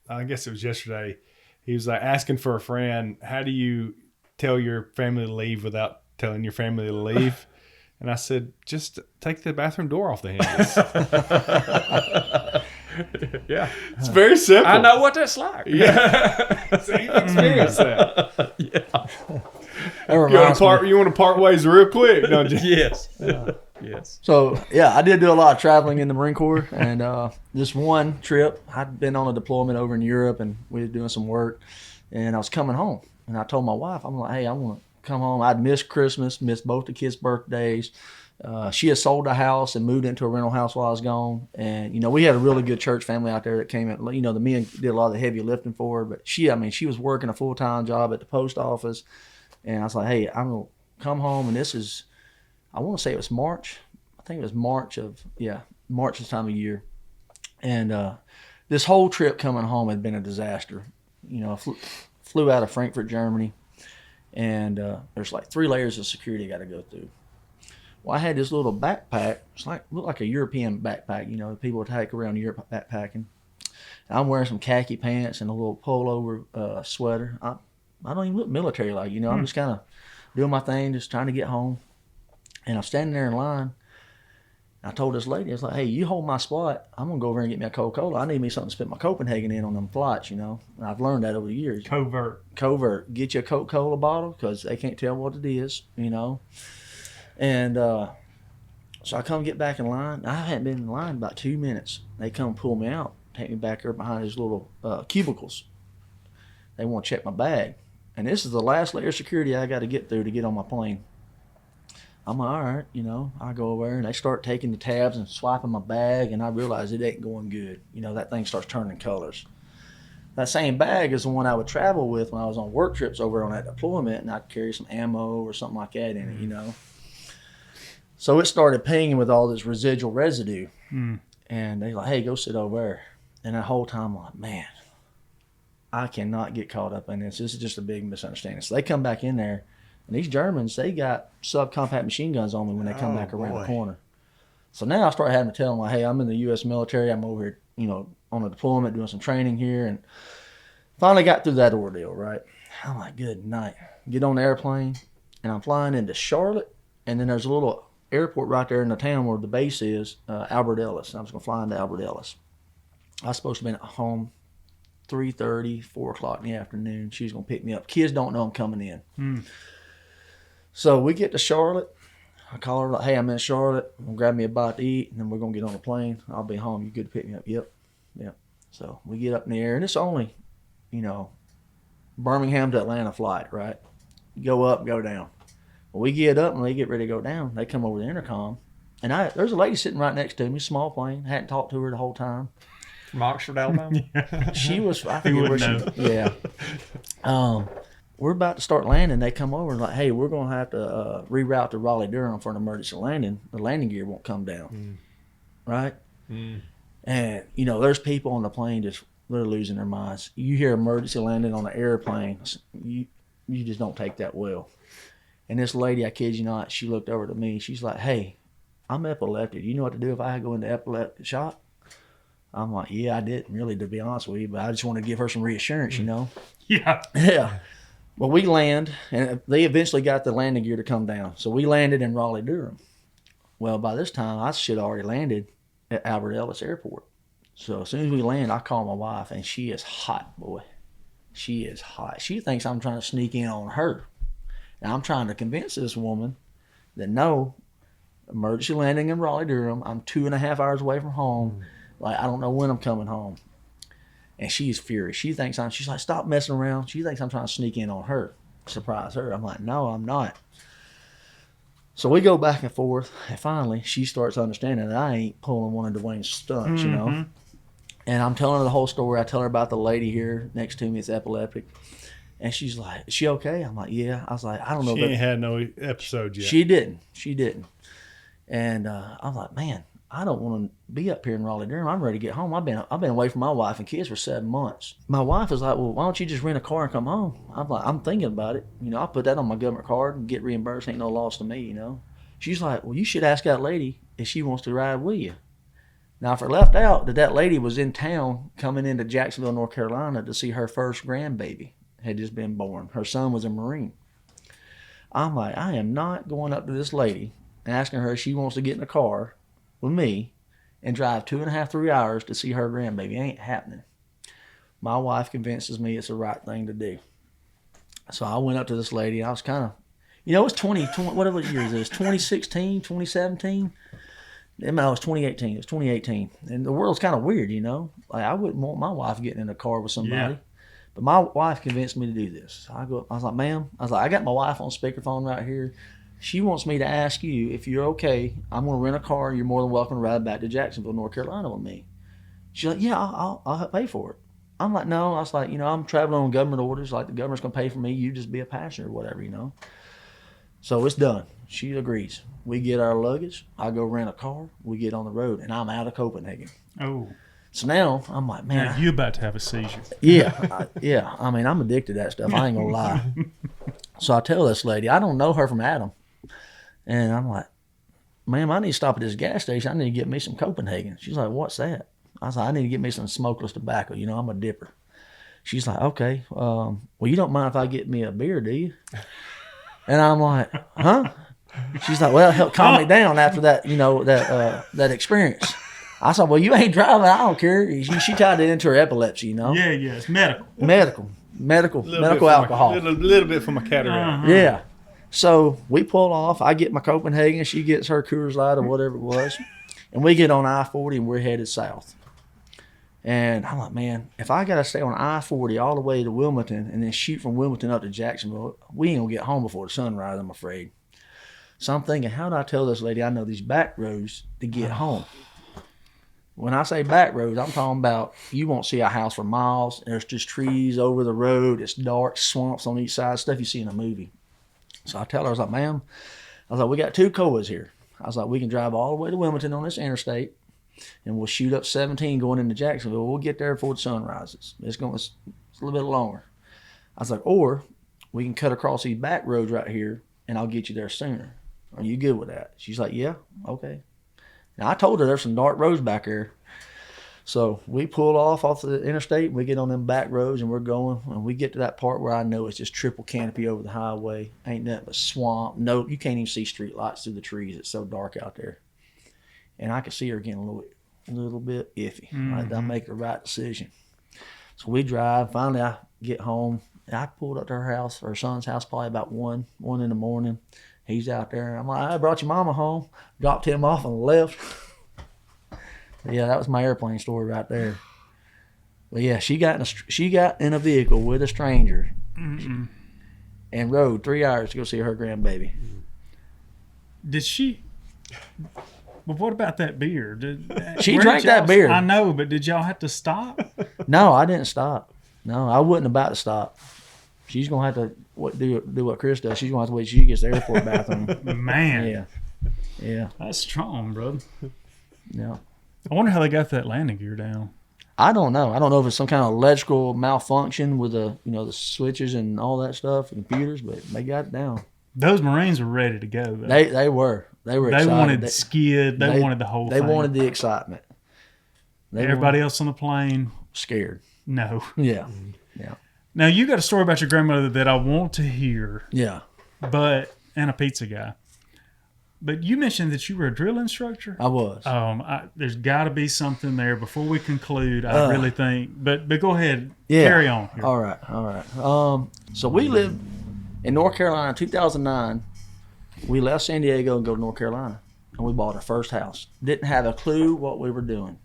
I guess it was yesterday. He was like asking for a friend, how do you tell your family to leave without telling your family to leave? And I said, just take the bathroom door off the hinges. Yeah. It's very simple. I know what that's like. Yeah. So you've experienced that. That reminds me. You want to part ways real quick, don't you? Yes. Yes. So yeah, I did do a lot of traveling in the Marine Corps, and this one trip, I'd been on a deployment over in Europe, and we were doing some work, and I was coming home, and I told my wife, I'm like, hey, I want to come home. I'd missed Christmas, missed both the kids' birthdays. She had sold the house and moved into a rental house while I was gone, and we had a really good church family out there that came in. The men did a lot of the heavy lifting for her, but she was working a full-time job at the post office, and I was like, hey, I'm gonna come home, and this is, I want to say it was March. I think it was March this time of year. And this whole trip coming home had been a disaster. I flew out of Frankfurt, Germany, and there's like 3 layers of security I got to go through. Well, I had this little backpack. Looked like a European backpack, people would take around Europe backpacking. And I'm wearing some khaki pants and a little pullover sweater. I don't even look military like, I'm just kind of doing my thing, just trying to get home. And I'm standing there in line. I told this lady, I was like, hey, you hold my spot. I'm going to go over and get me a Coca-Cola. I need me something to spit my Copenhagen in on them flights, And I've learned that over the years. Covert. Get you a Coca-Cola bottle because they can't tell what it is, And so I come get back in line. I hadn't been in line about 2 minutes. They come pull me out, take me back there behind these little cubicles. They want to check my bag. And this is the last layer of security I got to get through to get on my plane. I'm like, all right, I go over there, and they start taking the tabs and swiping my bag, and I realize it ain't going good. That thing starts turning colors. That same bag is the one I would travel with when I was on work trips over on that deployment, and I'd carry some ammo or something like that in it, So it started pinging with all this residual residue. And they like, hey, go sit over there. And that whole time I'm like, man, I cannot get caught up in this. This is just a big misunderstanding. So they come back in there, and these Germans, they got subcompact machine guns on me when they come back around the corner. So now I start having to tell them, like, hey, I'm in the U.S. military. I'm over here, on a deployment doing some training here. And finally got through that ordeal, right? I'm like, good night. Get on the airplane, and I'm flying into Charlotte, and then there's a little airport right there in the town where the base is, Albert Ellis. I was going to fly into Albert Ellis. I was supposed to be at home 3:30, 4 o'clock in the afternoon. She's going to pick me up. Kids don't know I'm coming in. So we get to Charlotte. I call her, like, hey, I'm in Charlotte. I'm going to grab me a bite to eat, and then we're going to get on the plane. I'll be home. You good to pick me up? Yep. So we get up in the air, and it's only, Birmingham to Atlanta flight, right? Go up, go down. Well, we get up, and they get ready to go down. They come over the intercom, and there's a lady sitting right next to me, small plane. I hadn't talked to her the whole time. From Oxford, Alabama? She was, I think where she, yeah. We're about to start landing. They come over and like, hey, we're going to have to reroute to Raleigh-Durham for an emergency landing. The landing gear won't come down, right? And, there's people on the plane they're losing their minds. You hear emergency landing on an airplane, you just don't take that well. And this lady, I kid you not, she looked over to me. She's like, hey, I'm epileptic. You know what to do if I go into epileptic shock? I'm like, yeah, I didn't really, to be honest with you, but I just want to give her some reassurance, Yeah. Yeah. Well, we land, and they eventually got the landing gear to come down. So we landed in Raleigh-Durham. Well, by this time, I should have already landed at Albert Ellis Airport. So as soon as we land, I call my wife, and she is hot, boy. She is hot. She thinks I'm trying to sneak in on her. And I'm trying to convince this woman that no, emergency landing in Raleigh-Durham. I'm 2.5 hours away from home. Like, I don't know when I'm coming home. And she's furious. She's like, stop messing around. She thinks I'm trying to sneak in on her, surprise her. I'm like, no, I'm not. So we go back and forth. And finally, she starts understanding that I ain't pulling one of Dwayne's stunts, And I'm telling her the whole story. I tell her about the lady here next to me that's epileptic. And she's like, is she okay? I'm like, yeah. I was like, I don't know. She ain't had no episode yet. She didn't. And I'm like, man, I don't want to be up here in Raleigh-Durham. I'm ready to get home. I've been away from my wife and kids for 7 months. My wife is like, well, why don't you just rent a car and come home? I'm like, I'm thinking about it. I'll put that on my government card and get reimbursed. Ain't no loss to me, She's like, well, you should ask that lady if she wants to ride with you. Now, if I left out that lady was in town coming into Jacksonville, North Carolina to see her first grandbaby had just been born. Her son was a Marine. I'm like, I am not going up to this lady and asking her if she wants to get in the car with me and drive 2.5, 3 hours to see her grandbaby. It ain't happening. My wife convinces me it's the right thing to do. So I went up to this lady. I was kind of, it's 2020, whatever year is this, 2016, 2017? No, it was 2018. It was 2018. And the world's kind of weird, Like, I wouldn't want my wife getting in a car with somebody. Yeah. But my wife convinced me to do this. So I was like, ma'am, I got my wife on speakerphone right here. She wants me to ask you if you're okay. I'm going to rent a car. You're more than welcome to ride back to Jacksonville, North Carolina with me. She's like, yeah, I'll pay for it. I'm like, no. I was like, I'm traveling on government orders. Like, the government's going to pay for me. You just be a passenger or whatever, So it's done. She agrees. We get our luggage. I go rent a car. We get on the road, and I'm out of Copenhagen. Oh. So now I'm like, man. Now you about to have a seizure. Yeah. Yeah. I mean, I'm addicted to that stuff. I ain't going to lie. So I tell this lady, I don't know her from Adam. And I'm like, ma'am, I need to stop at this gas station. I need to get me some Copenhagen. She's like, what's that? I was like, I need to get me some smokeless tobacco. I'm a dipper. She's like, okay. Well, you don't mind if I get me a beer, do you? And I'm like, huh? She's like, well, help calm me down after that, that experience. I said, well, you ain't driving. I don't care. She tied it into her epilepsy, Yeah, it's medical. Medical alcohol. A little bit for my cataract. Uh-huh. Yeah. So we pull off. I get my Copenhagen. She gets her Coors Light or whatever it was. And we get on I-40 and we're headed south. And I'm like, man, if I got to stay on I-40 all the way to Wilmington and then shoot from Wilmington up to Jacksonville, we ain't going to get home before the sunrise, I'm afraid. So I'm thinking, how do I tell this lady I know these back roads to get home? When I say back roads, I'm talking about you won't see a house for miles. There's just trees over the road. It's dark, swamps on each side, stuff you see in a movie. So I tell her, I was like, ma'am, we got 2 Koas here. I was like, we can drive all the way to Wilmington on this interstate, and we'll shoot up 17 going into Jacksonville. We'll get there before the sun rises. It's a little bit longer. I was like, or we can cut across these back roads right here, and I'll get you there sooner. Are you good with that? She's like, yeah, okay. Now, I told her there's some dark roads back there. So we pull off the interstate, and we get on them back roads, and we're going. And we get to that part where I know it's just triple canopy over the highway. Ain't nothing but swamp. No, you can't even see street lights through the trees. It's so dark out there. And I could see her getting a little bit iffy. Mm-hmm. I make the right decision. So we drive. Finally, I get home. I pulled up to her house, her son's house, probably about 1 in the morning. He's out there. I'm like, I brought your mama home. Dropped him off on the left. Yeah, that was my airplane story right there. But yeah, she got in a vehicle with a stranger and rode 3 hours to go see her grandbaby. Did she? But what about that beer? She drank that beer. I know, but did y'all have to stop? No, I didn't stop. No, I wasn't about to stop. She's gonna have to do what Chris does. She's gonna have to wait till she gets to the airport bathroom. Man, yeah, that's strong, brother. yeah. I wonder how they got that landing gear down. I don't know. I don't know if it's some kind of electrical malfunction with the switches and all that stuff, and computers, but they got it down. Those Marines were ready to go, though. They were excited. They wanted skid. They wanted the whole thing. They wanted the excitement. Everybody else on the plane scared. No. Yeah. Now you got a story about your grandmother that I want to hear. Yeah. And a pizza guy. But you mentioned that you were a drill instructor. I was. There's got to be something there before we conclude. I really think. But go ahead. Yeah. Carry on. Here. All right. So we lived in North Carolina in 2009. We left San Diego and go to North Carolina, and we bought our first house. Didn't have a clue what we were doing.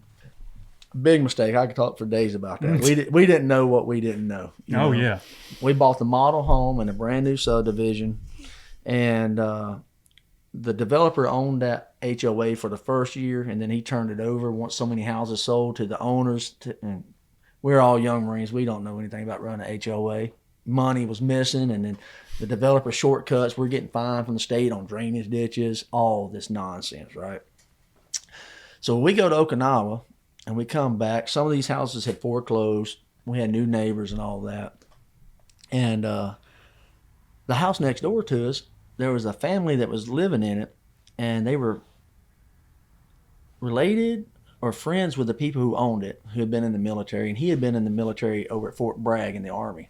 Big mistake. I could talk for days about that. We didn't know what we didn't know. Oh, yeah. We bought the model home in a brand new subdivision, and the developer owned that HOA for the first year, and then he turned it over once so many houses sold to the owners. And we're all young Marines. We don't know anything about running an HOA. Money was missing, and then the developer shortcuts. We're getting fined from the state on drainage ditches, all this nonsense, right? So we go to Okinawa, and we come back. Some of these houses had foreclosed. We had new neighbors and all that. And the house next door to us, there was a family that was living in it, and they were related or friends with the people who owned it, who had been in the military, and he had been in the military over at Fort Bragg in the Army.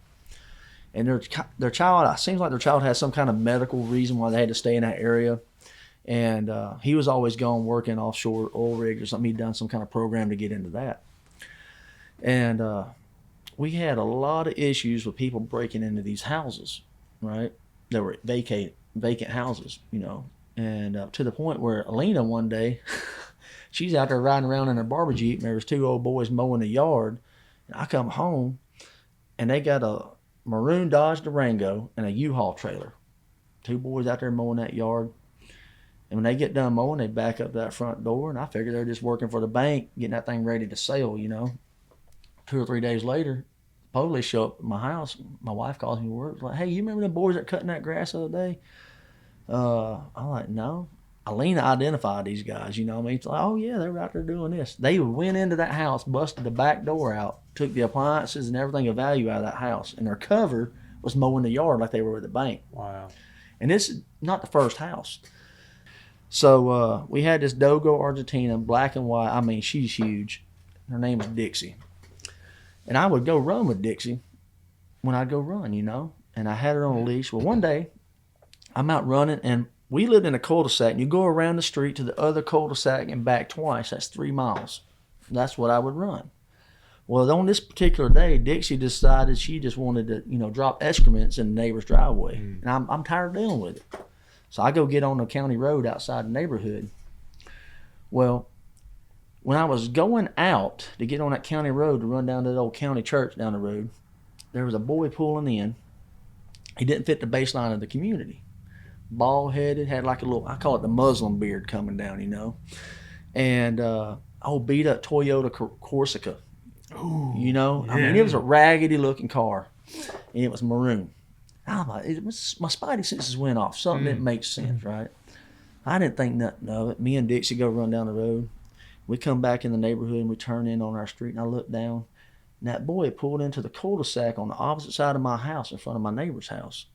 And their child, it seems like their child has some kind of medical reason why they had to stay in that area. And he was always gone working offshore oil rig or something. He'd done some kind of program to get into that. And we had a lot of issues with people breaking into these houses, right? They were vacant houses, you know. And to the point where Alina one day, she's out there riding around in her barber Jeep, and there was 2 old boys mowing the yard. And I come home, and they got a maroon Dodge Durango and a U-Haul trailer. 2 boys out there mowing that yard. And when they get done mowing, they back up to that front door, and I figure they're just working for the bank, getting that thing ready to sell, you know. 2 or 3 days later, the police show up at my house. My wife calls me to work. Like, hey, you remember the boys that cutting that grass the other day? I'm like, no. Alina identified these guys, you know what I mean? It's like, oh, yeah, they were out there doing this. They went into that house, busted the back door out, took the appliances and everything of value out of that house, and their cover was mowing the yard like they were at the bank. Wow. And this is not the first house. So we had this Dogo Argentina, black and white. I mean, she's huge. Her name is Dixie. And I would go run with Dixie when I'd go run, you know. And I had her on a leash. Well, one day, I'm out running, and we lived in a cul-de-sac. And you go around the street to the other cul-de-sac and back twice. That's 3 miles. That's what I would run. Well, on this particular day, Dixie decided she just wanted to, you know, drop excrements in the neighbor's driveway. And I'm tired of dealing with it. So I go get on the county road outside the neighborhood. Well, when I was going out to get on that county road to run down to the old county church down the road, there was a boy pulling in. He didn't fit the baseline of the community. Bald-headed, had like a little, I call it the Muslim beard coming down, you know. And old beat-up Toyota Corsica. Ooh, you know, yeah. I mean, it was a raggedy-looking car, and it was maroon. I'm like, my spidey senses went off. Something didn't make sense, right? I didn't think nothing of it. Me and Dixie go run down the road. We come back in the neighborhood, and we turn in on our street, and I look down, and that boy pulled into the cul-de-sac on the opposite side of my house in front of my neighbor's house.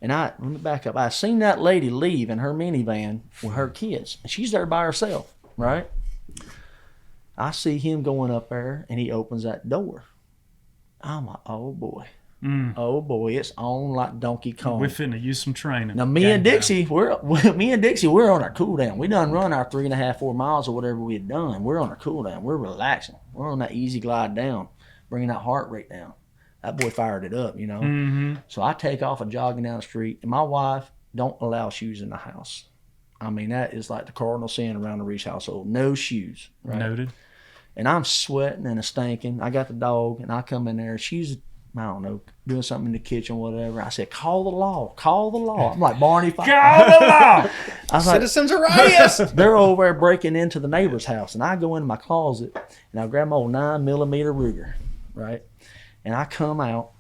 And let me back up. I seen that lady leave in her minivan with her kids, and she's there by herself, right? I see him going up there, and he opens that door. I'm like, oh boy. Oh boy, it's on like Donkey Kong. We finna use some training. Now me and Dixie, we're on our cool down. We done run our 3.5, 4 miles or whatever we had done. We're on our cool down. We're relaxing. We're on that easy glide down, bringing that heart rate down. That boy fired it up, you know. Mm-hmm. So I take off and jogging down the street, and my wife don't allow shoes in the house. I mean, that is like the cardinal sin around the Reese household. No shoes. Right? Noted. And I'm sweating and stinking. I got the dog, and I come in there. She's, I don't know, doing something in the kitchen, whatever. I said, call the law. Call the law. I'm like, Barney. Call the law. I was Citizens arrest. They're over there breaking into the neighbor's house. And I go into my closet, and I grab my old 9mm Ruger, right? And I come out,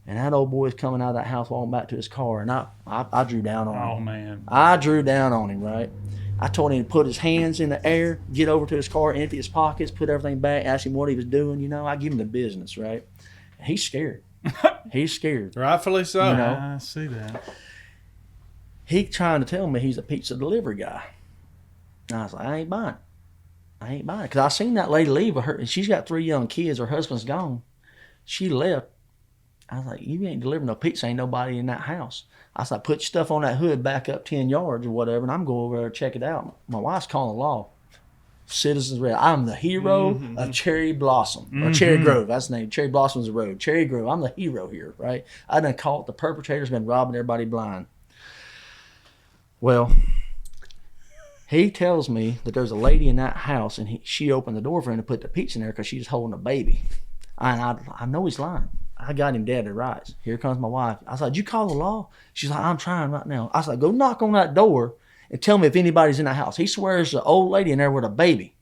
and that old boy's coming out of that house, walking back to his car. And I drew down on him. Oh, man. I drew down on him, right? I told him to put his hands in the air, get over to his car, empty his pockets, put everything back, ask him what he was doing. You know, I give him the business, right? He's scared. He's scared. Rightfully so. You know? I see that. He trying to tell me he's a pizza delivery guy. And I was like, I ain't buying it. Because I seen that lady leave with her, and she's got 3 young kids. Her husband's gone. She left. I was like, you ain't delivering no pizza. Ain't nobody in that house. I was like, put your stuff on that hood, back up 10 yards or whatever, and I'm going over there to check it out. My wife's calling the law. Citizens Red. I'm the hero of Cherry Blossom. Or Cherry Grove. That's the name. Cherry Blossom's the road. Cherry Grove. I'm the hero here, right? I done caught the perpetrator's been robbing everybody blind. Well, he tells me that there's a lady in that house, and she opened the door for him to put the pizza in there because she's holding a baby. And I know he's lying. I got him dead to rights. Here comes my wife. I was like, did you call the law? She's like, I'm trying right now. I was like, go knock on that door and tell me if anybody's in the house. He swears there's an old lady in there with a baby.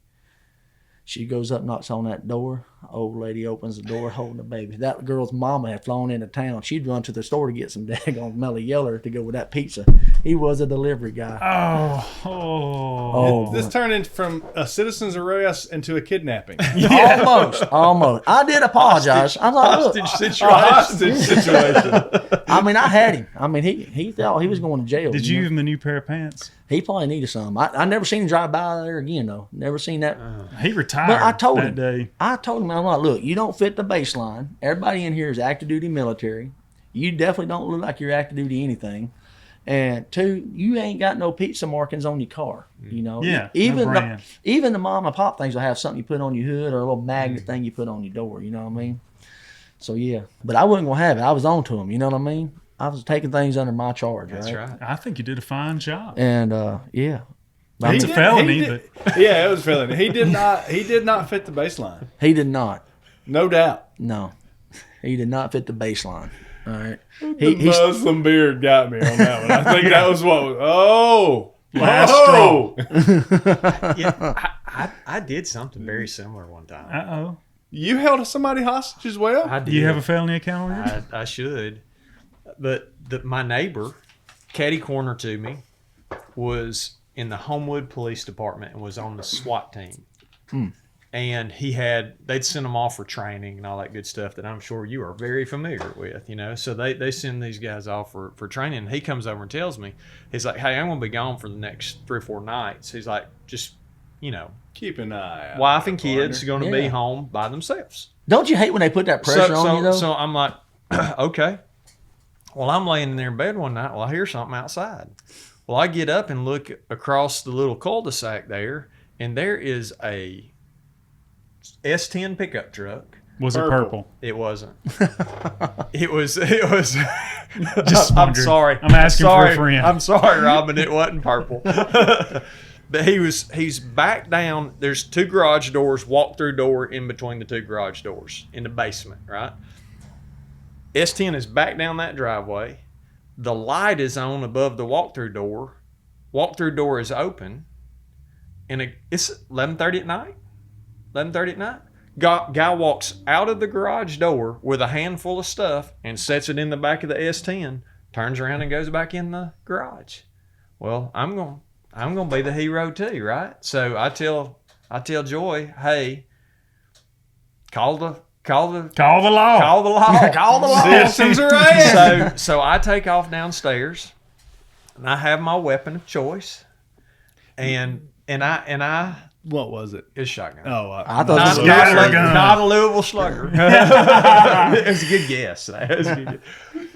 She goes up, knocks on that door. Old lady opens the door holding the baby. That girl's mama had flown into town. She'd run to the store to get some daggone Melly Yeller to go with that pizza. He was a delivery guy. This turned from a citizen's arrest into a kidnapping. Almost. I did apologize. I was like, look. Hostage situation. I mean, I had him. I mean, he thought he was going to jail. Did you give him a new pair of pants? He probably needed some. I never seen him drive by there again, though. Never seen that. He retired but I told him, day. I'm like, look, you don't fit the baseline. Everybody in here is active duty military. you definitely don't look like you're active duty anything. And 2, you ain't got no pizza markings on your car. You know, Yeah, even no brand. even the mom and pop things will have something you put on your hood or a little magnet thing you put on your door. You know what I mean? So yeah, but I wasn't gonna have it. I was on to them. You know what I mean? I was taking things under my charge. That's right. I think you did a fine job. And yeah, I It's mean, a felony, but Yeah, it was a felony. He did not fit the baseline. he did not. No doubt. No, he did not fit the baseline. All right. The Muslim beard got me on that one. I think that was what was, Last Yeah, I did something very similar one time. uh-oh. You held somebody hostage as well? I did. Do you have a felony account on yours? I should. But my neighbor, catty corner to me, was in the Homewood Police Department and was on the SWAT team. And they'd send them off for training and all that good stuff that I'm sure you are very familiar with, you know. So they send these guys off for training. And he comes over and tells me, he's like, hey, I'm going to be gone for the next 3 or 4 nights. He's like, just, you know, Keep an eye out. wife and kids are going to be Yeah. home by themselves. Don't you hate when they put that pressure on you though? So I'm like, okay. Well, I'm laying in there in bed one night. Well, I hear something outside. Well, I get up and look across the little cul-de-sac there, and there is a S10 pickup truck. Was it purple? It wasn't. It was. Just I'm wondering. sorry. I'm asking for a sorry. friend. I'm sorry, Robin. It wasn't purple. But he's back down. There's 2 garage doors, walk-through door in between the 2 garage doors in the basement, right? S10 is back down that driveway. The light is on above the walk-through door. Walk-through door is open. And it's 11:30 at night. 11:30 at night. Guy walks out of the garage door with a handful of stuff and sets it in the back of the S10, turns around and goes back in the garage. Well, I'm gonna be the hero too, right? So I tell Joy, hey, call the law. Call the law. Call the law. Citizens arrest. So I take off downstairs, and I have my weapon of choice, and I What was it? is shotgun. Oh, I thought this was Not a Louisville Slugger. It was a good guess. It was a good guess.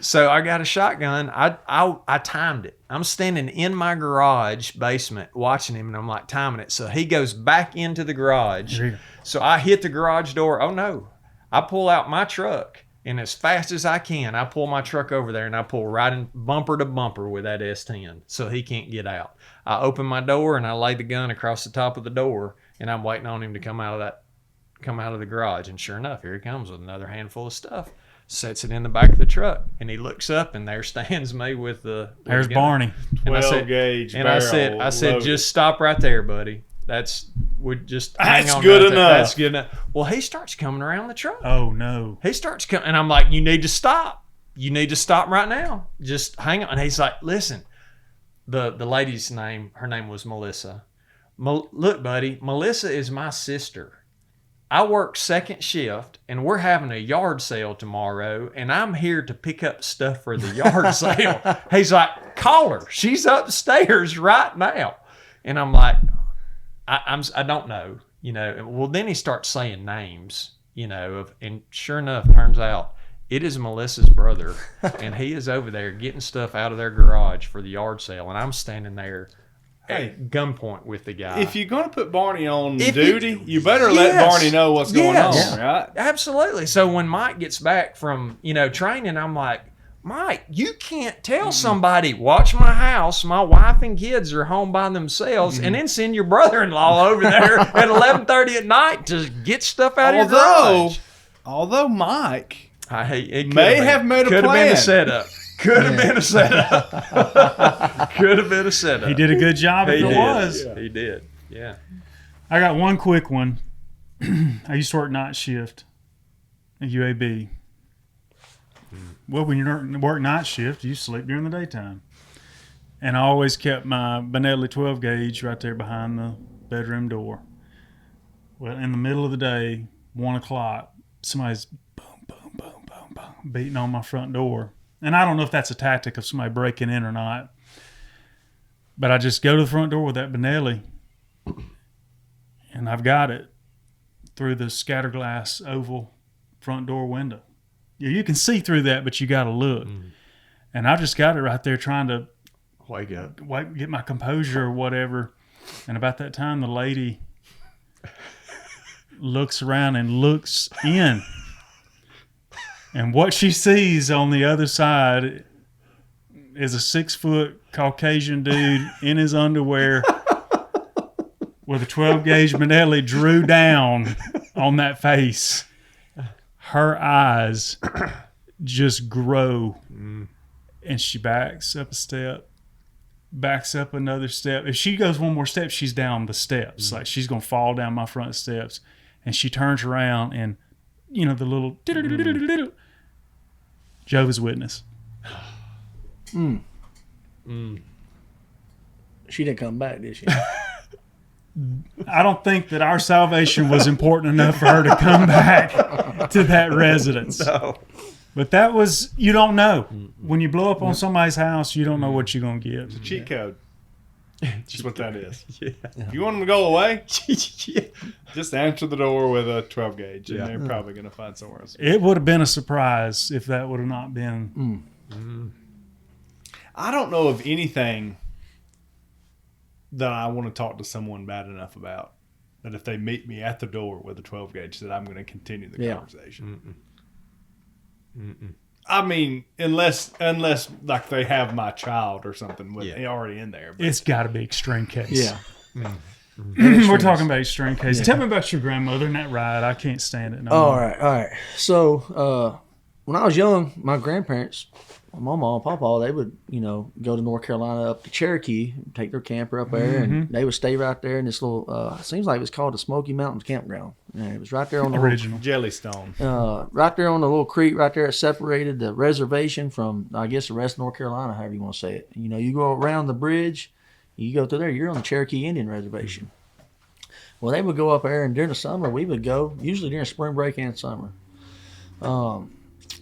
So I got a shotgun. I timed it. I'm standing in my garage basement watching him, and I'm like timing it. So he goes back into the garage. So I hit the garage door. Oh no. I pull out my truck, and as fast as I can, I pull my truck over there, and I pull right in bumper to bumper with that S10 so he can't get out. I open my door, and I lay the gun across the top of the door, and I'm waiting on him to come out of the garage. And sure enough, here he comes with another handful of stuff, sets it in the back of the truck, and he looks up, and there stands me with the There's gun. Barney. And I 12 said, gauge and I barrel said, loaded. just stop right there, buddy. That's hang on good right there. enough. That's good enough. Well, he starts coming around the truck. Oh, no. He starts coming, and I'm like, you need to stop. You need to stop right now. Just hang on. And he's like, listen, the lady's name, her name was Melissa. Look, buddy, Melissa is my sister. I work second shift, and we're having a yard sale tomorrow, and I'm here to pick up stuff for the yard sale. He's like, call her. She's upstairs right now. And I'm like, I don't know, you know. Well, then he starts saying names, you know, and sure enough, turns out it is Melissa's brother, and he is over there getting stuff out of their garage for the yard sale, and I'm standing there at gunpoint with the guy. If you're going to put Barney on If duty, you better let Yes. Barney know what's going Yes. on, right? Absolutely. So when Mike gets back from, you know, training, I'm like, Mike, you can't tell somebody, watch my house, my wife and kids are home by themselves, and then send your brother-in-law over there at 11:30 at night to get stuff out of your garage. Although Mike It may have made a Could have been plan. a setup. Could have been a setup. Could have been a setup. He did a good job if He it did. was. He did. Yeah. I got one quick one. I used to work night shift at UAB. Well, when you work night shift, you sleep during the daytime. And I always kept my Benelli 12 gauge right there behind the bedroom door. Well, in the middle of the day, 1 o'clock, somebody's boom, boom, boom, boom, boom, beating on my front door. And I don't know if that's a tactic of somebody breaking in or not. But I just go to the front door with that Benelli, and I've got it through the scatter glass oval front door window. you can see through that, but you got to look. And I just got it right there trying to Wake up. get my composure or whatever. And about that time, the lady looks around and looks in. And what she sees on the other side is a 6-foot Caucasian dude in his underwear with a 12-gauge Manelli drew down on that face. Her eyes just grow. And she backs up a step, backs up another step. If she goes one more step, she's down the steps. Like she's going to fall down my front steps. And she turns around and, you know, the little Jehovah's Witness. She didn't come back, did she? I don't think that our salvation was important enough for her to come back to that residence. No. But that was, you don't know. When you blow up on somebody's house, you don't know what you're going to get. Cheat code. That's what that is. Yeah. If you want them to go away, Yeah. just answer the door with a 12 gauge, and Yeah. they're probably going to find somewhere else. It would have been a surprise if that would have not been. I don't know of anything that I want to talk to someone bad enough about that if they meet me at the door with a 12 gauge that I'm going to continue the conversation. I mean, unless like they have my child or something with already in there. But It's got to be extreme case. Yeah. We're talking about extreme case. Tell me about your grandmother and that ride. I can't stand it no All more. right. So when I was young, my grandparents, my mama and papa, they would, go to North Carolina up to Cherokee, take their camper up there, and they would stay right there in this little, seems like it was called the Smoky Mountains Campground. And it was right there on the Original. Jellystone. right there on the little creek right there. It separated the reservation from, I guess, the rest of North Carolina, however you want to say it. You go around the bridge, you go through there, you're on the Cherokee Indian Reservation. Well, they would go up there, and during the summer, we would go, usually during spring break and summer.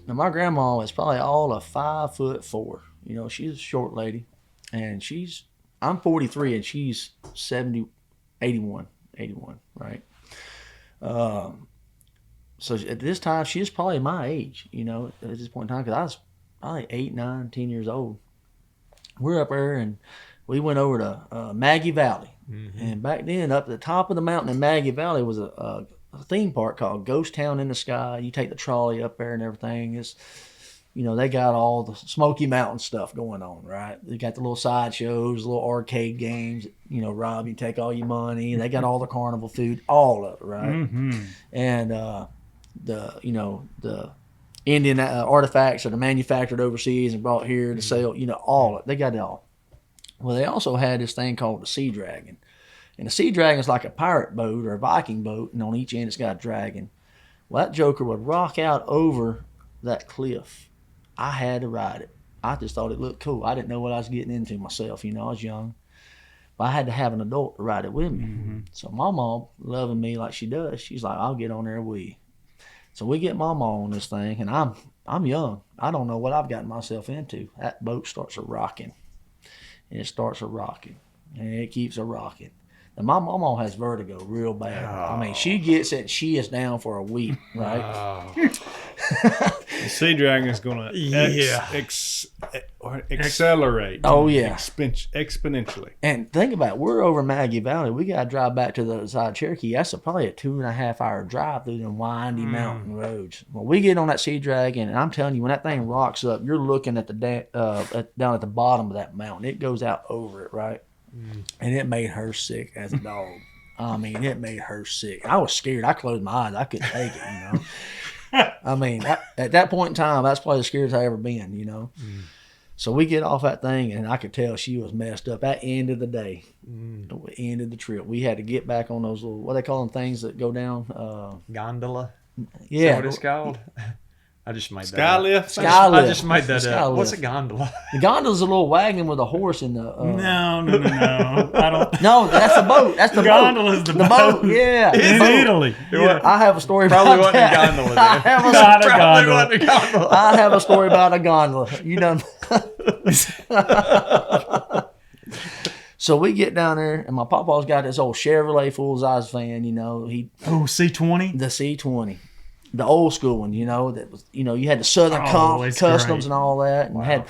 Now, my grandma is probably all of 5'4". She's a short lady, and I'm 43, and she's 81, right? So at this time, she was probably my age, at this point in time, because I was probably 8, 9, 10 years old. We're up there, and we went over to Maggie Valley. And back then, up at the top of the mountain in Maggie Valley was a theme park called Ghost Town in the Sky. You take the trolley up there and everything. It's, they got all the Smoky Mountain stuff going on, right? They got the little sideshows, little arcade games. Rob, you take all your money. They got all the carnival food, all of it, right? And the Indian artifacts that are manufactured overseas and brought here to sell. All of it. They got it all. Well, they also had this thing called the Sea Dragon. And the Sea Dragon is like a pirate boat or a Viking boat, and on each end it's got a dragon. Well, that joker would rock out over that cliff. I had to ride it. I just thought it looked cool. I didn't know what I was getting into myself. I was young. But I had to have an adult to ride it with me. So my mom, loving me like she does, she's like, I'll get on there with you. So we get Mama on this thing, and I'm young. I don't know what I've gotten myself into. That boat starts a-rocking. And it starts a-rocking. And it keeps a-rocking. And my mama has vertigo real bad. I mean, she gets it, she is down for a week, right? The Sea Dragon is going to accelerate. Oh, yeah. Exponentially. And think about it. We're over Maggie Valley. We got to drive back to the other side of Cherokee. That's probably a 2.5 hour drive through them windy mountain roads. Well, we get on that Sea Dragon, and I'm telling you, when that thing rocks up, you're looking at down at the bottom of that mountain. It goes out over it, right? And it made her sick as a dog. I mean, it made her sick. I was scared. I closed my eyes. I couldn't take it, I mean, at that point in time, that's probably the scariest I ever been, So we get off that thing, and I could tell she was messed up. At the end of the day, the end of the trip, we had to get back on those little, what they call them, things that go down? Gondola? Yeah. Is that what it's called? I just made that up. Skylift? I just made that up. Skylift. What's a gondola? The gondola's a little wagon with a horse in the... No. I don't. No, that's the boat. That's the Gondola's boat. the boat. Yeah. In The boat. Italy. I have a story Probably about wasn't a that. gondola I then. have a Not a Probably gondola. wasn't a gondola. I have a story about a gondola. So we get down there, and my papa's got this old Chevrolet full-size van, Oh, C20? the C20. the old school one, you know, that was, you know, you had the Southern it's customs great. and all that, and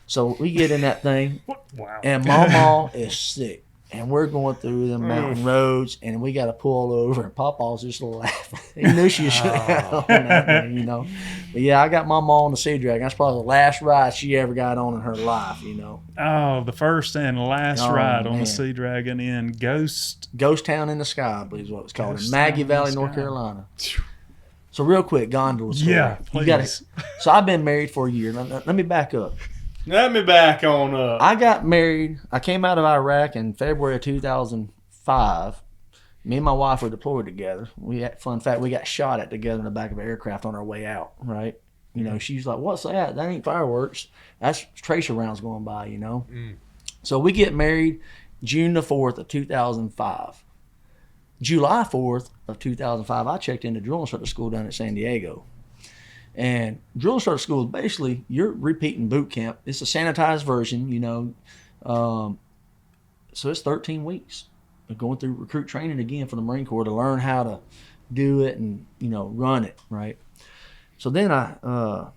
so we get in that thing, Wow. and Mama is sick, and we're going through the mountain roads, and we got to pull over, and Papa's just laughing. He knew she should have on that thing, you know. But yeah, I got Mama on the Sea Dragon. That's probably the last ride she ever got on in her life, you know. Oh, the first and last ride on man. the Sea Dragon in Ghost Town in the Sky, I believe is what it's called, in Ghost Maggie Town in Valley, the North Sky. Carolina. So real quick, gondola story. Yeah, You gotta, please. so I've been married for a year. Let me back up. Let me back on up. I got married. I came out of Iraq in February of 2005. Me and my wife were deployed together. Fun fact, we got shot at together in the back of an aircraft on our way out, right? You know, she's like, "What's that? That ain't fireworks. That's tracer rounds going by," you know? So we get married June the 4th of 2005. July 4th of 2005, I checked into drill instructor school down at San Diego. And drill instructor school is basically, you're repeating boot camp. It's a sanitized version, you know. So it's 13 weeks of going through recruit training again for the Marine Corps to learn how to do it and, you know, run it, right? So then I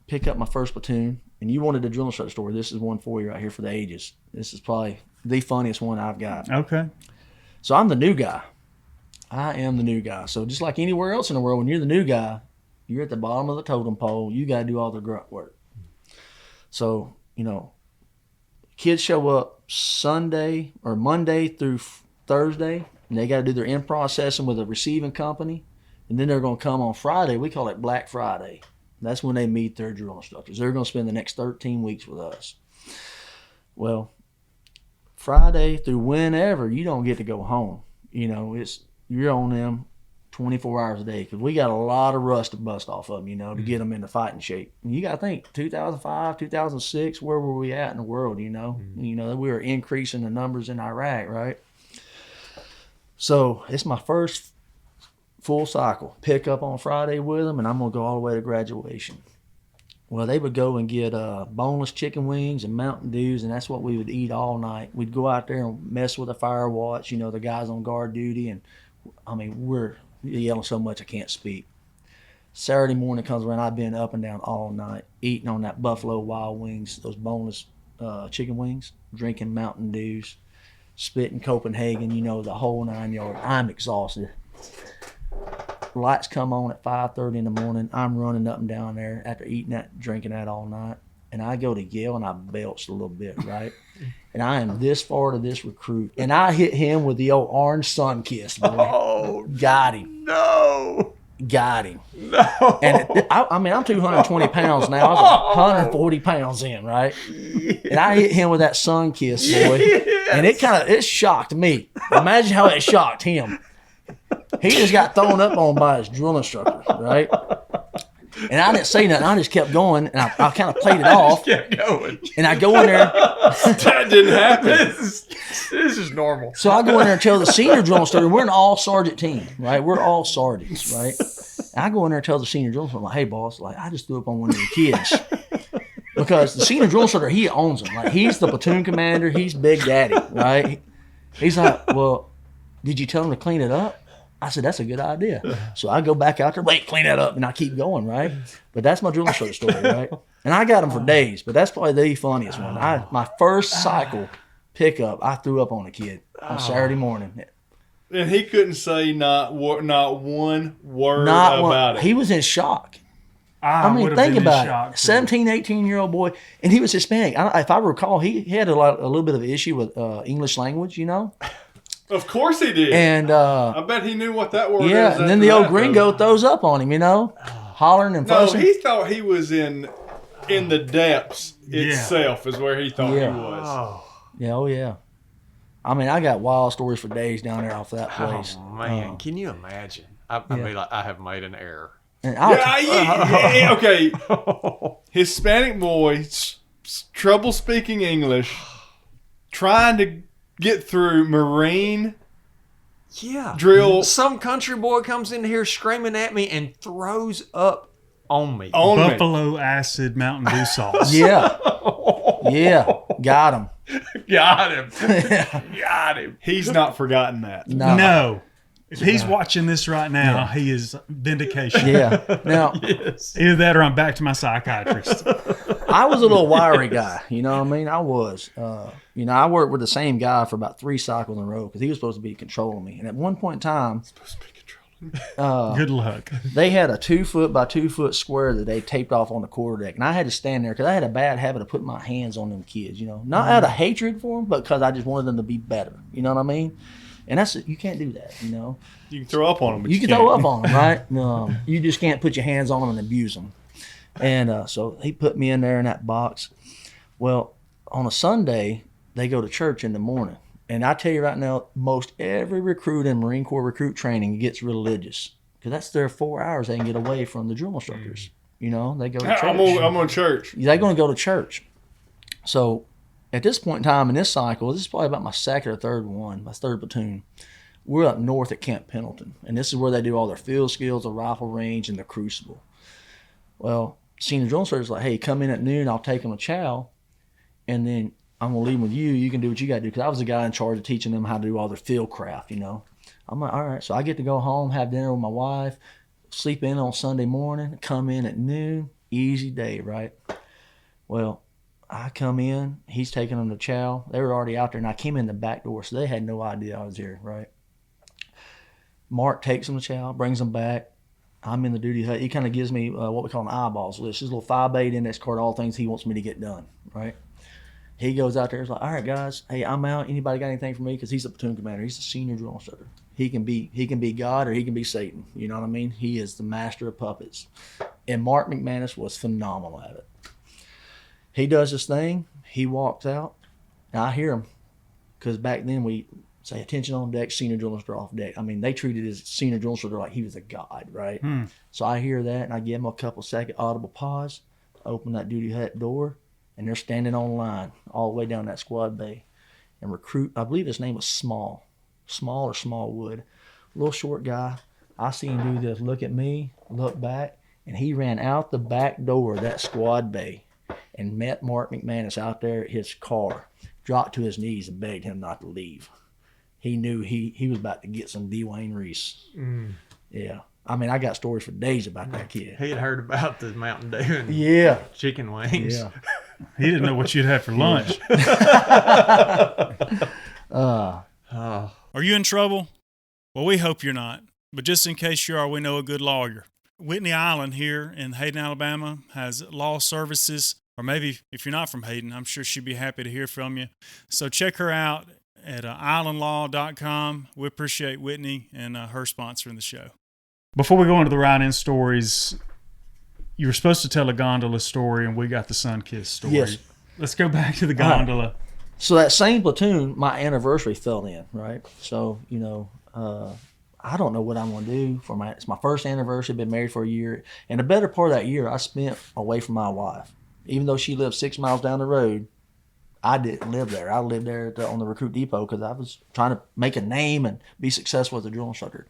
pick up my first platoon, and you wanted a drill instructor story. This is one for you right here for the ages. This is probably the funniest one I've got. Okay. So I'm the new guy. I am the new guy. So just like anywhere else in the world, when you're the new guy, you're at the bottom of the totem pole. You got to do all the grunt work. So, you know, kids show up Sunday or Monday through Thursday, and they got to do their in-processing with a receiving company. And then they're going to come on Friday. We call it Black Friday. That's when they meet their drill instructors. They're going to spend the next 13 weeks with us. Well, Friday through whenever, you don't get to go home. You know, you're on them 24 hours a day because we got a lot of rust to bust off of them, you know, to get them into fighting shape. And you got to think, 2005, 2006, where were we at in the world, you know? You know, we were increasing the numbers in Iraq, right? So it's my first full cycle. Pick up on Friday with them, and I'm going to go all the way to graduation. Well, they would go and get boneless chicken wings and Mountain Dews, and that's what we would eat all night. We'd go out there and mess with the fire watch, you know, the guys on guard duty, and, I mean, we're yelling so much I can't speak. Saturday morning comes around, I've been up and down all night, eating on that Buffalo Wild Wings, those boneless chicken wings, drinking Mountain Dews, spitting Copenhagen, you know, the whole 9 yards. I'm exhausted. Lights come on at 5:30 in the morning. I'm running up and down there after eating that, drinking that all night. And I go to yell, and I belched a little bit, right? And I am this far to this recruit. And I hit him with the old orange sun kiss, boy. Oh, Got him. no. Got him. No. And I mean, I'm 220 pounds now. I was 140 pounds in, right? And I hit him with that sun kiss, boy. Yes. And it shocked me. Imagine how it shocked him. He just got thrown up on by his drill instructor, right? And I didn't say nothing. I just kept going, and I kind of played it off. Kept going. And I go in there. That didn't happen. This is normal. So I go in there and tell the senior drill instructor, we're an all-sergeant team, right? We're all sergeants, right? And I go in there and tell the senior drill instructor, like, hey, boss, like, I just threw up on one of your kids. Because the senior drill instructor, he owns them. Like, he's the platoon commander. He's Big Daddy, right? He's like, well, did you tell him to clean it up? I said, that's a good idea. So I go back out there, wait, clean that up, and I keep going, right? But that's my drill instructor story, right? And I got them for days, but that's probably the funniest one. My first cycle pickup, I threw up on a kid on Saturday morning. And he couldn't say not one word Not one. about it. He was in shock. I mean, would have think been in about shock, it. too. 17, 18-year-old boy, and he was Hispanic. If I recall, he had a little bit of an issue with English language, you know? Of course he did. And I bet he knew what that word is. yeah, and then the old gringo throws up on him, you know, hollering and No, fussing. he thought he was in the depths itself is where he thought Yeah. he was. Oh, Yeah, oh yeah. I mean, I got wild stories for days down there off that place. man. Can you imagine? I mean, like, I have made an error. And Okay. Hispanic boy, trouble speaking English, trying to get through Marine Yeah. drill Some country boy comes in here screaming at me and throws up on me. on me. Buffalo acid Mountain Dew sauce. yeah, got him. Got him. Got him. He's not forgotten that. No. No. If he's watching this right now, he is vindication. Yeah. Now, Either that or I'm back to my psychiatrist. I was a little wiry guy. You know what I mean? I was. I worked with the same guy for about 3 cycles in a row because he was supposed to be controlling me. And at one point in time, Good luck. they had a 2 foot by 2 foot square that they taped off on the quarterdeck. And I had to stand there because I had a bad habit of putting my hands on them kids, not out of hatred for them, but because I just wanted them to be better. You know what I mean? And you can't do that, You can throw up on them, but you can throw up on them, right? You just can't put your hands on them and abuse them. And so he put me in there in that box. Well, on a Sunday, they go to church in the morning. And I tell you right now, most every recruit in Marine Corps recruit training gets religious because that's their 4 hours they can get away from the drill instructors. They go to church. I'm on church. They're going to go to church. So at this point in time in this cycle, this is probably about my second or third one, my third platoon. We're up north at Camp Pendleton, and this is where they do all their field skills, the rifle range, and the crucible. Well, senior drill instructor's like, hey, come in at noon, I'll take them a chow, and then I'm going to leave them with you. You can do what you got to do, because I was the guy in charge of teaching them how to do all their field craft, I'm like, all right, so I get to go home, have dinner with my wife, sleep in on Sunday morning, come in at noon, easy day, right? Well, I come in, he's taking them to chow. They were already out there, and I came in the back door, so they had no idea I was here, right? Mark takes them to chow, brings them back. I'm in the duty hut. He kind of gives me what we call an eyeballs list. His little 5-8 index card, all things he wants me to get done, right? He goes out there, he's like, all right, guys, hey, I'm out. Anybody got anything for me? Because he's the platoon commander. He's the senior drill instructor. He can be God or he can be Satan. You know what I mean? He is the master of puppets. And Mark McManus was phenomenal at it. He does this thing. He walks out. And I hear him. Because back then we say, attention on deck, senior drill instructor off deck. I mean, they treated his senior drill instructor like he was a god, right? So I hear that, and I give him a couple second audible pause, open that duty hut door, and they're standing on line all the way down that squad bay. And recruit, I believe his name was Smallwood. Little short guy. I see him do this, look at me, look back, and he ran out the back door of that squad bay and met Mark McManus out there at his car, dropped to his knees and begged him not to leave. He knew he was about to get some Dwayne Reese. Yeah. I mean, I got stories for days about that kid. He had heard about the Mountain Dew and chicken wings. Yeah. He didn't know what you'd have for lunch. Are you in trouble? Well, we hope you're not. But just in case you are, we know a good lawyer. Whitney Island here in Hayden, Alabama has law services. Or maybe if you're not from Hayden, I'm sure she'd be happy to hear from you. So check her out at islandlaw.com. We appreciate Whitney and her sponsoring the show. Before we go into the write-in stories, you were supposed to tell a gondola story, and we got the sun-kissed story. Yes. Let's go back to the gondola. So that same platoon, my anniversary fell in, right? So, I don't know what I'm going to do it's my first anniversary, been married for a year. And the better part of that year I spent away from my wife. Even though she lived 6 miles down the road, I didn't live there. I lived there on the recruit depot because I was trying to make a name and be successful as a drill instructor.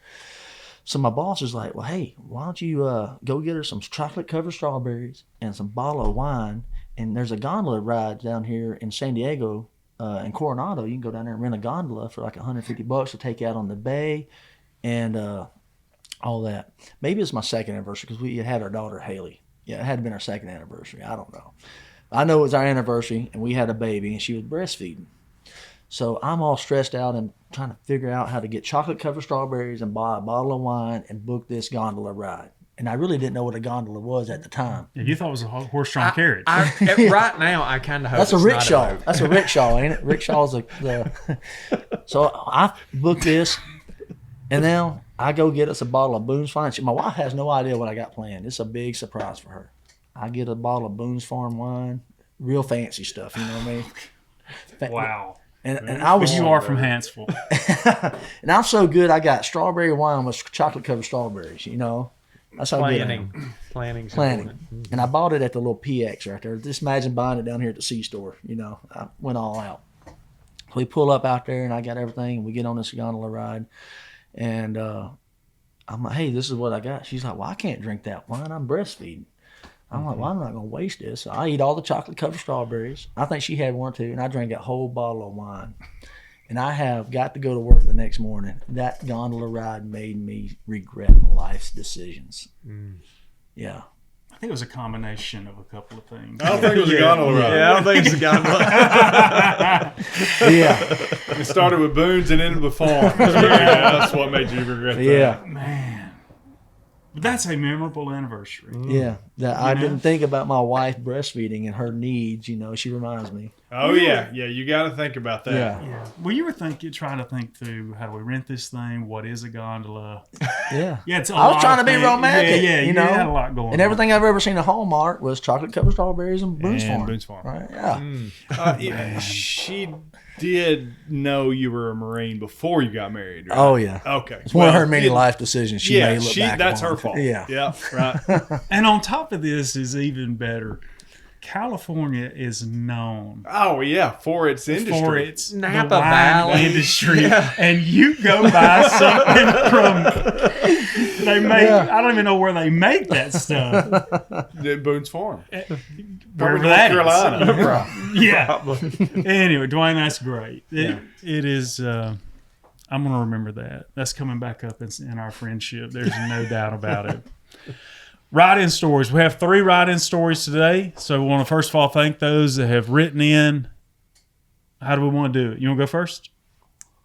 So my boss is like, well, hey, why don't you go get her some chocolate-covered strawberries and some bottle of wine, and there's a gondola ride down here in San Diego, in Coronado. You can go down there and rent a gondola for like $150 to take you out on the bay and all that. Maybe it's my second anniversary because we had our daughter, Haley. Yeah, it had been our second anniversary. I don't know. I know it was our anniversary, and we had a baby, and she was breastfeeding. So I'm all stressed out and trying to figure out how to get chocolate-covered strawberries and buy a bottle of wine and book this gondola ride. And I really didn't know what a gondola was at the time. Yeah, you thought it was a horse-drawn carriage. Right now, I kind of hope that's a rickshaw. That's a rickshaw, ain't it? Rickshaw's So I booked this, and now I go get us a bottle of Boone's Farm. My wife has no idea what I got planned. It's a big surprise for her. I get a bottle of Boone's Farm wine, real fancy stuff, you know what I mean? Wow. And I was. You are from Hansville. And I'm so good, I got strawberry wine with chocolate-covered strawberries, That's how good I am. Planning. And I bought it at the little PX right there. Just imagine buying it down here at the C-store, I went all out. We pull up out there, and I got everything, and we get on this gondola ride. And I'm like, hey, this is what I got. She's like, well, I can't drink that wine. I'm breastfeeding. I'm like, well, I'm not going to waste this. So I eat all the chocolate-covered strawberries. I think she had one, too, and I drank a whole bottle of wine. and I have got to go to work the next morning. That gondola ride made me regret life's decisions. Yeah. I think it was a combination of a couple of things. I don't think it was a gondola ride. Yeah, I don't think it's a gondola. Yeah. It started with Boone's and ended with farms. Yeah, that's what made you regret that. Yeah. Man. But that's a memorable anniversary. Yeah. That I didn't think about my wife breastfeeding and her needs. You know, she reminds me. Oh, yeah. Yeah, you got to think about that. Yeah. Well, you were trying to think through, how do we rent this thing? What is a gondola? Yeah. Yeah, it's I was trying to be romantic. Yeah, you know, had a lot going on. And everything I've ever seen at Hallmark was chocolate covered strawberries and Boone's And Farm. Boone's Farm. Right? Yeah. Yeah, she did know you were a Marine before you got married, right? Oh yeah. Okay. It's one of her many life decisions she Yeah, may look back that's upon. her fault. Yeah. Yeah, right. And on top of this is even better. California is known Oh, yeah, for its industry. for its Napa the wine Valley. industry, and you go buy something from they make. Yeah. I don't even know where they make that stuff. The Boone's Farm. Wherever North that is. Carolina. Yeah. Anyway, Dwayne, that's great. It is. I'm going to remember that. That's coming back up in our friendship. There's no doubt about it. Write-in stories. We have 3 write-in stories today. So we want to first of all thank those that have written in. How do we want to do it? You want to go first?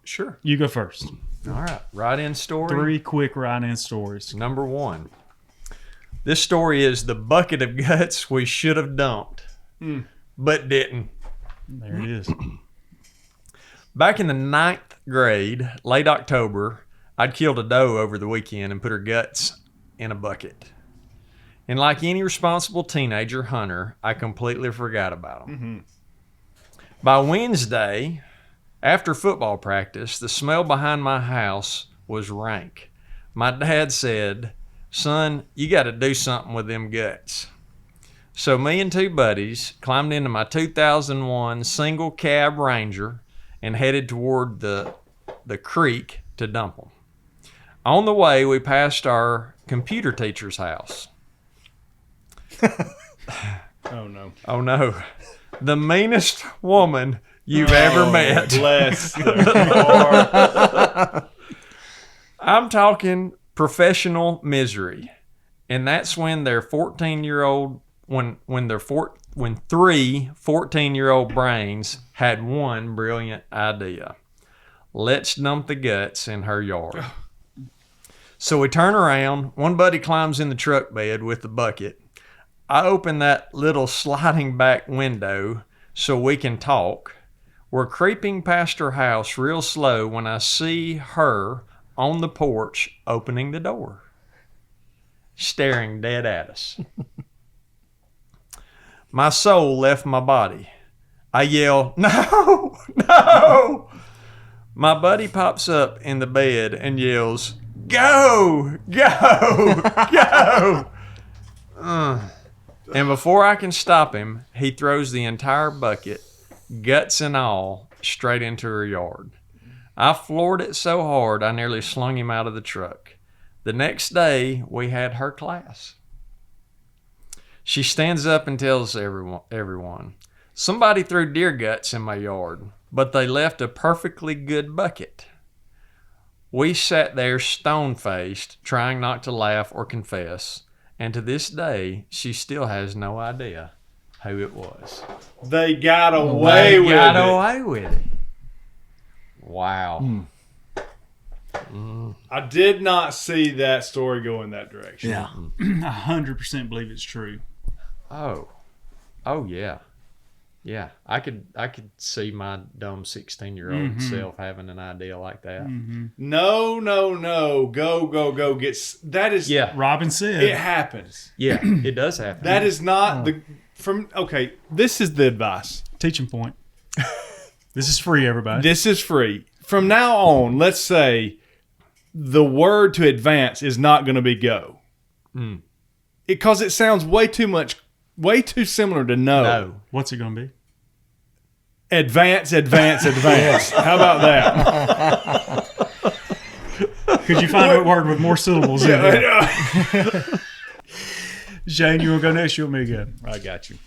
Sure. You go first. All right. Write-in story. 3 quick write-in stories. Number 1. This story is the bucket of guts we should have dumped, but didn't. There it is. Back in the 9th grade, late October, I'd killed a doe over the weekend and put her guts in a bucket. And like any responsible teenager hunter, I completely forgot about them. By Wednesday, after football practice, the smell behind my house was rank. My dad said, "Son, you got to do something with them guts." So me and 2 buddies climbed into my 2001 single cab Ranger and headed toward the creek to dump them. On the way, we passed our computer teacher's house. Oh, no. Oh no, the meanest woman you've ever met. Bless their heart. I'm talking professional misery. And that's when their 14-year-old, when 3 14-year-old brains had one brilliant idea. Let's dump the guts in her yard. So we turn around. One buddy climbs in the truck bed with the bucket. I open that little sliding back window so we can talk. We're creeping past her house real slow when I see her on the porch opening the door, staring dead at us. My soul left my body. I yell, "No, no!" My buddy pops up in the bed and yells, "Go, go, go!" And before I can stop him, he throws the entire bucket, guts and all, straight into her yard. I floored it so hard I nearly slung him out of the truck. The next day, we had her class. She stands up and tells everyone, "Somebody threw deer guts in my yard, but they left a perfectly good bucket." We sat there stone-faced, trying not to laugh or confess. And to this day, she still has no idea who it was. They got away with Got it. away with it. Wow. I did not see that story go in that direction. Yeah. 100% believe it's true. Oh yeah. Yeah, I could see my dumb 16-year-old self having an idea like that. No. Go. That is. Yeah. Robin said. It happens. Yeah, it does happen. That is not okay, this is the advice. Teaching point. This is free, everybody. This is free. From now on, let's say the word to advance is not going to be go. Because it sounds way too similar to no. What's it going to be? Advance. How about that? Could you find a word with more syllables in it? Shane, you want to go next? You want me to go? I got you.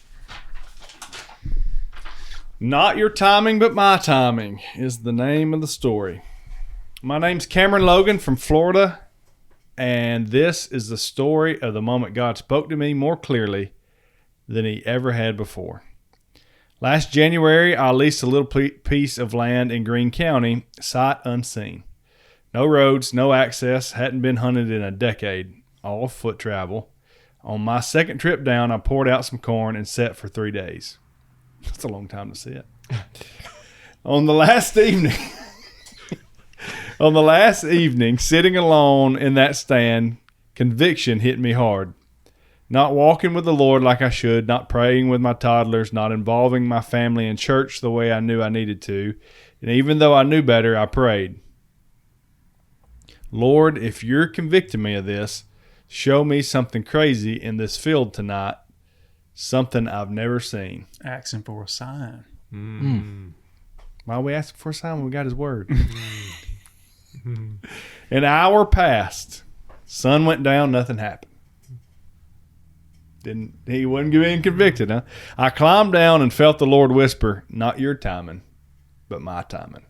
Not Your Timing, But My Timing is the name of the story. My name's Cameron Logan from Florida, and this is the story of the moment God spoke to me more clearly than he ever had before. Last January, I leased a little piece of land in Greene County, sight unseen. No roads, no access, hadn't been hunted in a decade, all foot travel. On my second trip down, I poured out some corn and sat for 3 days. That's a long time to sit. On the last evening, sitting alone in that stand, conviction hit me hard. Not walking with the Lord like I should, not praying with my toddlers, not involving my family in church the way I knew I needed to. And even though I knew better, I prayed. Lord, if you're convicting me of this, show me something crazy in this field tonight, something I've never seen. Asking for a sign. Why are we asking for a sign when we got his word? An hour passed. Sun went down, nothing happened. He wasn't getting convicted, huh? I climbed down and felt the Lord whisper, not your timing, but my timing.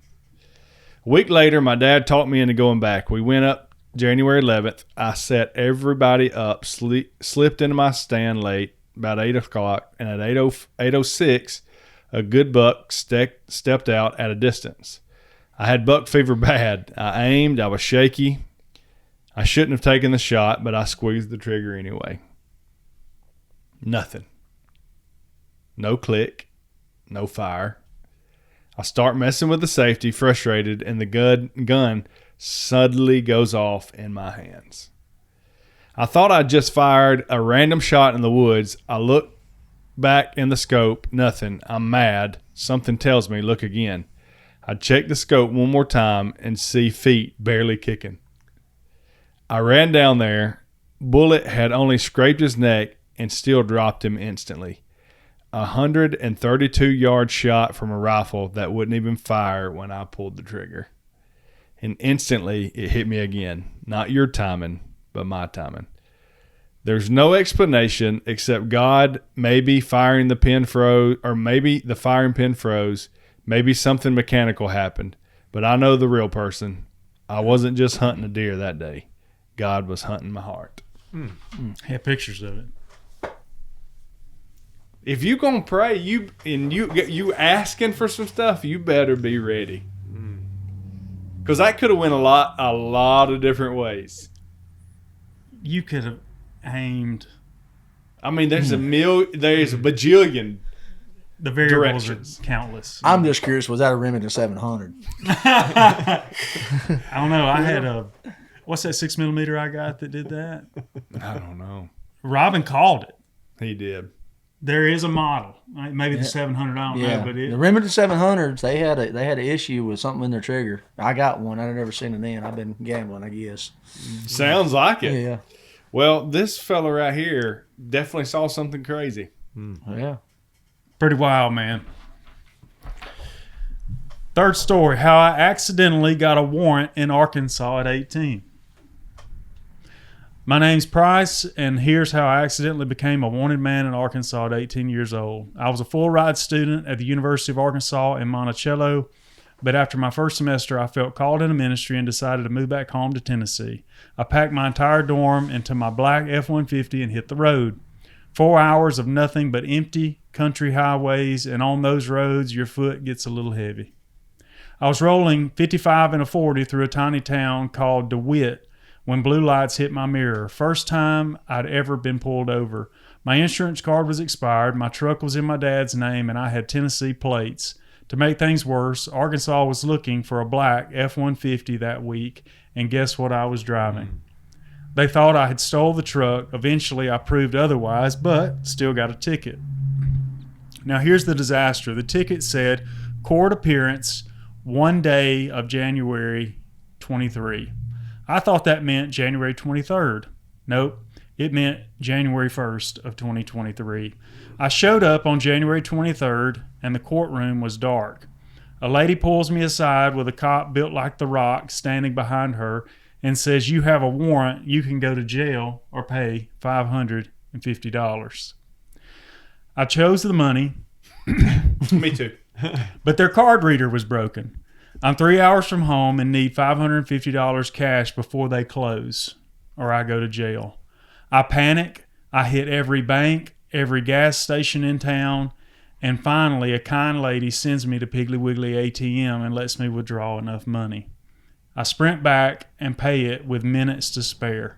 A week later, my dad talked me into going back. We went up January 11th. I set everybody up, slipped into my stand late, about 8 o'clock, and at 8:06, a good buck stepped out at a distance. I had buck fever bad. I aimed. I was shaky. I shouldn't have taken the shot, but I squeezed the trigger anyway. Nothing. No click. No fire. I start messing with the safety, frustrated, and the gun suddenly goes off in my hands. I thought I'd just fired a random shot in the woods. I look back in the scope. Nothing. I'm mad. Something tells me, look again. I check the scope one more time and see feet barely kicking. I ran down there. Bullet had only scraped his neck and still dropped him instantly. 132-yard shot from a rifle that wouldn't even fire when I pulled the trigger. And instantly it hit me again. Not your timing, but my timing. There's no explanation except God maybe firing the pin froze, or maybe the firing pin froze. Maybe something mechanical happened. But I know the real person. I wasn't just hunting a deer that day. God was hunting my heart. Had pictures of it. If you gonna pray, you asking for some stuff, you better be ready. Because that could have went a lot of different ways. You could have aimed. I mean, there's a bajillion. The variables directions. are countless. I'm just curious, was that a Remington 700? I don't know. I had what's that 6mm I got that did that? I don't know. Robin called it. He did. There is a model, maybe the 700. I don't know, but the Remington 700s, they had an issue with something in their trigger. I got one. I've never seen it in. I've been gambling, I guess. Sounds like it. Yeah. Well, this fella right here definitely saw something crazy. Yeah. pretty wild, man. Third story, how I accidentally got a warrant in Arkansas at 18. My name's Price, and here's how I accidentally became a wanted man in Arkansas at 18 years old. I was a full-ride student at the University of Arkansas in Monticello, but after my first semester, I felt called into ministry and decided to move back home to Tennessee. I packed my entire dorm into my black F-150 and hit the road. 4 hours of nothing but empty country highways, and on those roads, your foot gets a little heavy. I was rolling 55 and a 40 through a tiny town called DeWitt when blue lights hit my mirror. First time I'd ever been pulled over. My insurance card was expired, my truck was in my dad's name, and I had Tennessee plates. To make things worse, Arkansas was looking for a black F-150 that week, and guess what I was driving? They thought I had stole the truck. Eventually I proved otherwise, but still got a ticket. Now here's the disaster. The ticket said, court appearance, 1 day of January 23. I thought that meant January 23rd. Nope, it meant January 1st of 2023. I showed up on January 23rd, and the courtroom was dark. A lady pulls me aside with a cop built like The Rock standing behind her and says, "You have a warrant, you can go to jail or pay $550. I chose the money. Me too. But their card reader was broken. I'm 3 hours from home and need $550 cash before they close, or I go to jail. I panic. I hit every bank, every gas station in town, and finally a kind lady sends me to Piggly Wiggly ATM and lets me withdraw enough money. I sprint back and pay it with minutes to spare.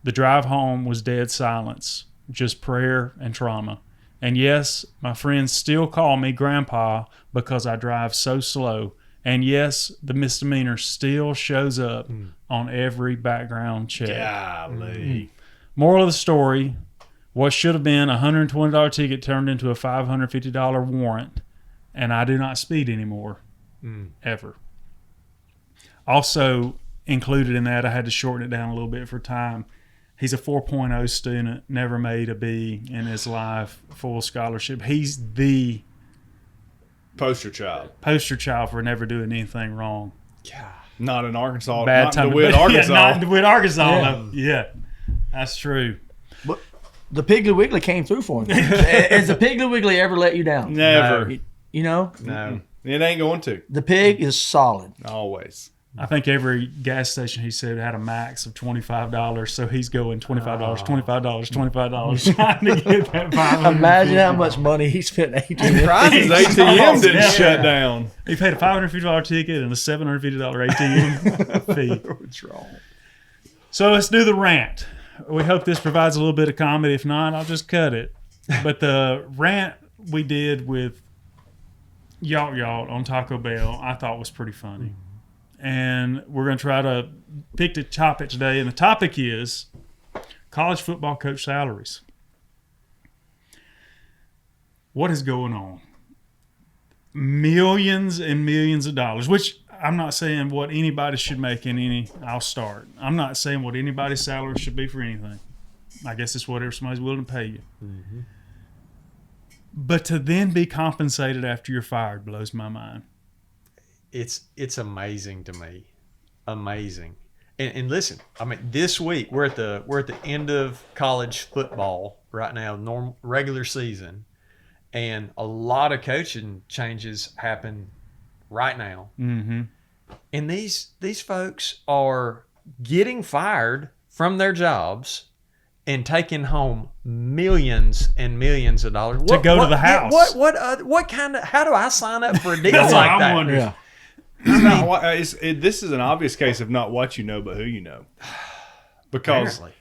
The drive home was dead silence, just prayer and trauma. And yes, my friends still call me Grandpa because I drive so slow. And yes, the misdemeanor still shows up on every background check. Golly. Moral of the story, what should have been a $120 ticket turned into a $550 warrant, and I do not speed anymore, ever. Also included in that, I had to shorten it down a little bit for time. He's a 4.0 student, never made a B in his life, full scholarship. He's the Poster child. for never doing anything wrong. Not in Arkansas. Bad not time. in DeWitt, Arkansas. Yeah, not in DeWitt, Arkansas. Yeah. No. Yeah, that's true. But the Piggly Wiggly came through for him. Has the Piggly Wiggly ever let you down? Never. You know? No. It ain't going to. The pig is solid. Always. I think every gas station, he said, had a max of $25, so he's going $25, $25, trying to get that $550. Imagine how much money he spent at ATM. Prizes ATM didn't Yeah. shut down. He paid a $550 ticket and a $750 ATM fee. What's wrong? So let's do the rant. We hope this provides a little bit of comedy. If not, I'll just cut it. But the rant we did with Yacht on Taco Bell, I thought was pretty funny. And we're going to try to pick the topic today. And the topic is college football coach salaries. What is going on? Millions and millions of dollars, which I'm not saying what anybody should make in any. I'll start. I'm not saying what anybody's salary should be for anything. I guess it's whatever somebody's willing to pay you. Mm-hmm. But to then be compensated after you're fired blows my mind. It's amazing to me, amazing. And listen, I mean, this week we're at the end of college football right now, regular season, and a lot of coaching changes happen right now. Mm-hmm. And these folks are getting fired from their jobs and taking home millions and millions of dollars To go to the house. What kind of? How do I sign up for a deal That's like what I'm that? wondering. Yeah. It's not what, this is an obvious case of not what you know, but who you know. Because Apparently.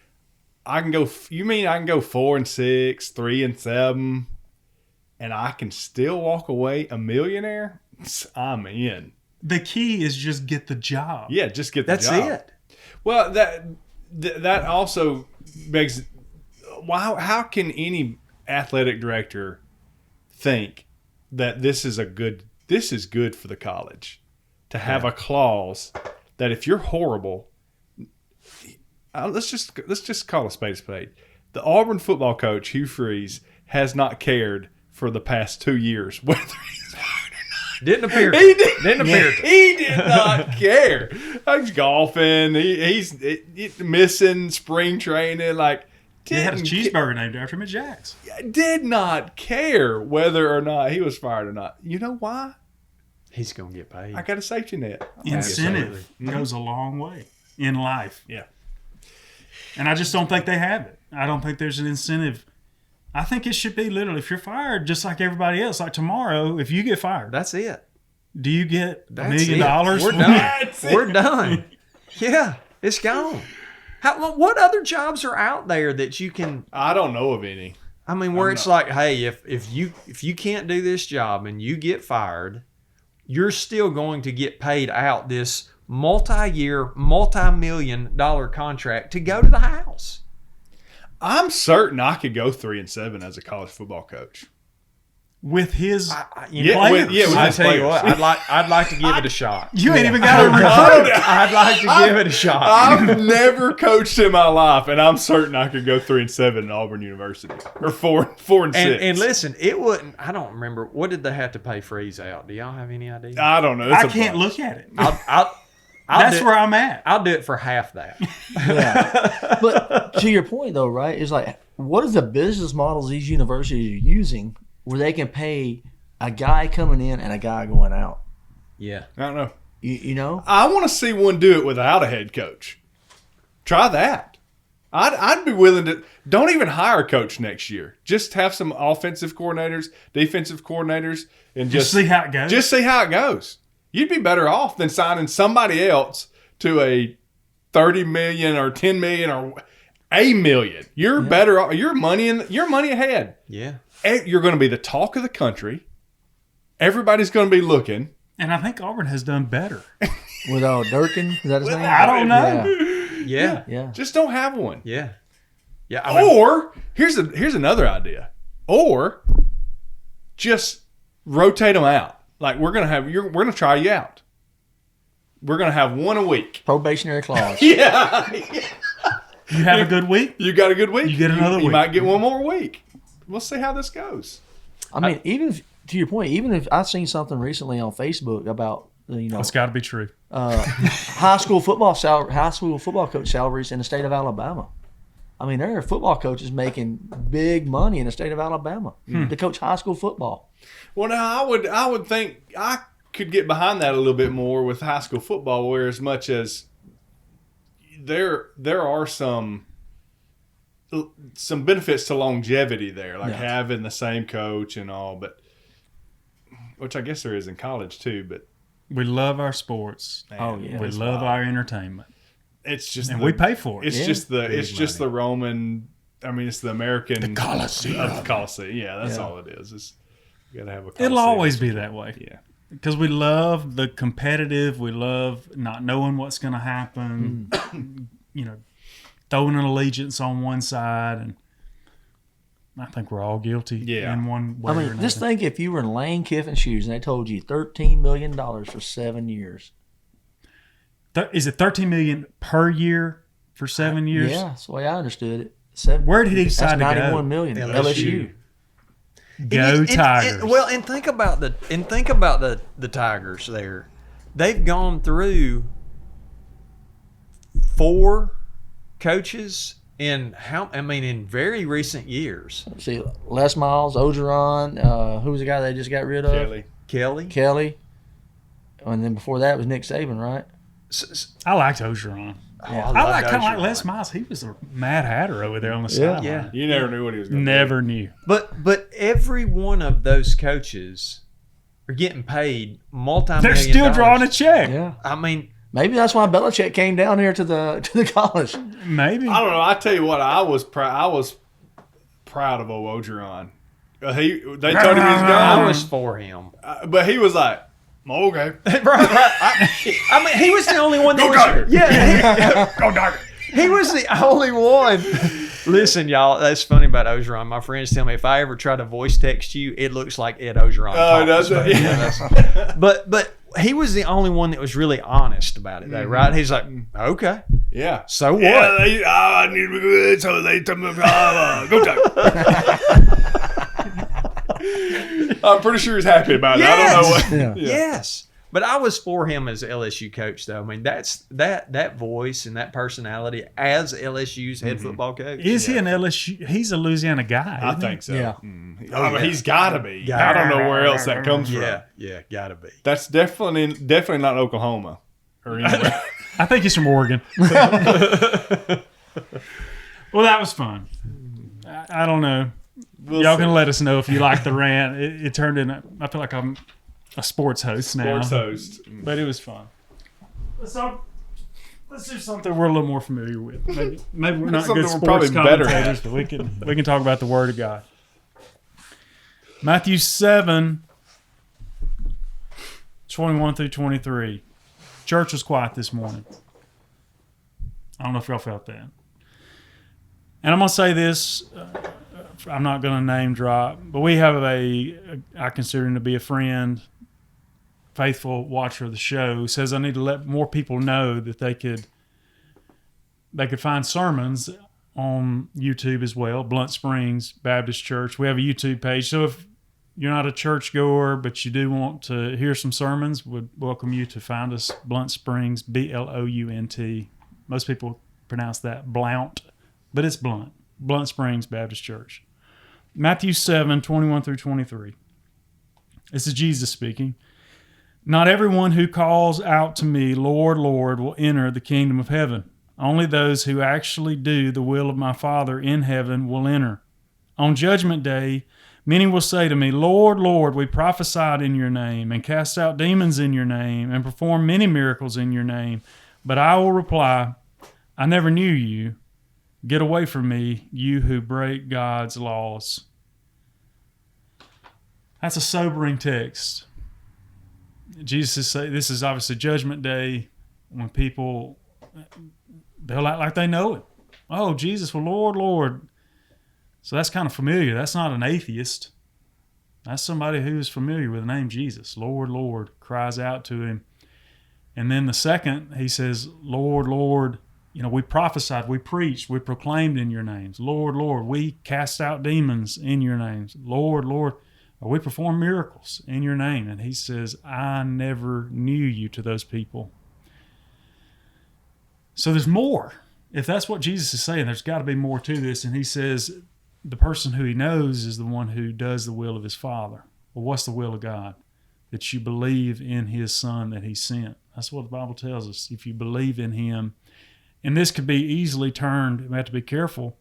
I can go. You mean I can go 4-6, 3-7, and I can still walk away a millionaire? I'm in. The key is just get the job. Yeah, just get the That's job. it. Well, that also begs. How can any athletic director think that this is good for the college to have a clause that if you're horrible, let's just call a spade a spade. The Auburn football coach Hugh Freeze has not cared for the past 2 years whether he's fired or not. Didn't appear to. Didn't appear to. He did not care. He's golfing. He's missing spring training. Like, He had a cheeseburger named after him at Jack's. did not care whether or not he was fired or not. You know why? He's going to get paid. I got a safety net. Incentive goes a long way in life. Yeah. And I just don't think they have it. I don't think there's an incentive. I think it should be literally, if you're fired, just like everybody else, like tomorrow, if you get fired, That's it. do you get $1 That's million? it. We're done. We're done. Yeah, it's gone. What other jobs are out there that you can? I don't know of any. I mean, where it's like, hey, if you can't do this job and you get fired, you're still going to get paid out this multi-year, multi-million-dollar contract to go to the house. I'm certain I could go 3-7 as a college football coach. With his Yeah, players. with I his tell you players. what, I'd like to give it a shot. You ain't even got to recruit. I'd like to give it a shot. I've never coached in my life, and I'm certain I could go 3-7 at Auburn University or 4-6. And listen, it wouldn't. I don't remember what did they have to pay Freeze out. Do y'all have any idea? I don't know. It's I a can't bunch. look at it. I'll That's do, where I'm at. I'll do it for half that. Yeah. But to your point, though, right, is like, what is the business models these universities are using where they can pay a guy coming in and a guy going out. Yeah. I don't know. You know? I want to see one do it without a head coach. Try that. I'd be willing to. Don't even hire a coach next year. Just have some offensive coordinators, defensive coordinators, and just see how it goes. Just see how it goes. You'd be better off than signing somebody else to a $30 million or $10 million or $1 million. You're better off. Your money ahead. Yeah. You're going to be the talk of the country. Everybody's going to be looking. And I think Auburn has done better. With Durkin, is that his name? I don't know. Yeah. Yeah. Just don't have one. Yeah. Yeah. I mean, Or here's another idea. Or just rotate them out. Like we're gonna try you out. We're gonna have one a week. Probationary clause. Yeah. You have a good week. You got a good week. You get another You week. might get one more week. We'll see how this goes. I mean, even if, to your point, even if I've seen something recently on Facebook about It's got to be true. high school football coach salaries in the state of Alabama. I mean, there are football coaches making big money in the state of Alabama to coach high school football. Well, now I would think I could get behind that a little bit more with high school football, where as much as there are some benefits to longevity there, like having the same coach and all, but which I guess there is in college too. But We love our sports. Oh, yeah. We love our entertainment. it's just And we pay for it. It's just the Roman. I mean, it's the American The Coliseum. of the Coliseum. Yeah, that's Yeah. all it is. It's, you gotta have a Coliseum. It'll always be that way. Yeah. Because we love the competitive. We love not knowing what's going to happen. Throwing an allegiance on one side. And I think we're all guilty in one way I or mean, another. just think if you were in Lane Kiffin's shoes and they told you $13 million for 7 years. Is it $13 million per year for 7 years? Yeah, that's the way I understood it. Where did he decide that's to go? $91 million. LSU. Go Tigers. And think about the Tigers there. They've gone through 4 coaches in very recent years. See, Les Miles, Ogeron, who was the guy they just got rid of? Kelly. And then before that was Nick Saban, right? I liked Ogeron. Yeah. I like kind of like Les Miles. He was a Mad Hatter over there on the sideline. Yeah. You never knew what he was going to do. Never knew. But every one of those coaches are getting paid multi-million They're still dollars. drawing a check. Yeah. I mean, Maybe that's why Belichick came down here to the college. Maybe. I don't know. I tell you what, I was proud of old Ogeron. They told him he was I gone, was for him. but he was like, okay. right. I mean, he was the only one that was. Dagger. Yeah. Go Dagger. He was the only one. Listen, y'all, that's funny about Ogeron. My friends tell me if I ever try to voice text you, it looks like Ed Ogeron. Oh, talks. does it? Yeah. But he was the only one that was really honest about it, though, right? He's like, okay, Yeah. so what? Yeah, I need to be good, so they told me, go Dagger. I'm pretty sure he's happy about it. I don't know what. Yeah. Yes. But I was for him as LSU coach, though. I mean, that's that voice and that personality as LSU's head football coach. Is he an LSU? He's a Louisiana guy. I isn't he? think so. Yeah. I mean, he's got to be. I don't know where else that comes from. Yeah, gotta be. That's definitely not Oklahoma or anywhere. I think he's from Oregon. Well, that was fun. I don't know. Y'all can let us know if you like the rant. It turned in. I feel like I'm a sports host now. Sports host. But it was fun. Let's do something we're a little more familiar with. Maybe we're not Something good we're sports probably better commentators, but we can talk about the Word of God. Matthew 7, 21 through 23. Church was quiet this morning. I don't know if y'all felt that. And I'm going to say this. I'm not going to name drop, but we have I consider him to be a friend, faithful watcher of the show, who says I need to let more people know that they could find sermons on YouTube as well. Blunt Springs Baptist Church. We have a YouTube page. So if you're not a churchgoer, but you do want to hear some sermons, would welcome you to find us. Blunt Springs, Blount. Most people pronounce that Blount, but it's Blunt. Blunt Springs Baptist Church. Matthew 7, 21 through 23. This is Jesus speaking. Not everyone who calls out to me, Lord, Lord, will enter the kingdom of heaven. Only those who actually do the will of my Father in heaven will enter. On judgment day, many will say to me, Lord, Lord, we prophesied in your name and cast out demons in your name and performed many miracles in your name. But I will reply, I never knew you. Get away from me, you who break God's laws. That's a sobering text. Jesus is saying, this is obviously Judgment Day, when people, they'll act like they know it. Oh, Jesus, well, Lord, Lord. So that's kind of familiar. That's not an atheist. That's somebody who is familiar with the name Jesus. Lord, Lord, cries out to him. And then the second, he says, Lord, Lord, we prophesied, we preached, we proclaimed in your names. Lord, Lord, we cast out demons in your names. Lord, Lord, we perform miracles in your name. And he says, I never knew you to those people. So there's more. If that's what Jesus is saying, there's got to be more to this. And he says the person who he knows is the one who does the will of his Father. Well, what's the will of God? That you believe in his Son that he sent. That's what the Bible tells us. If you believe in him, and this could be easily turned, we have to be careful.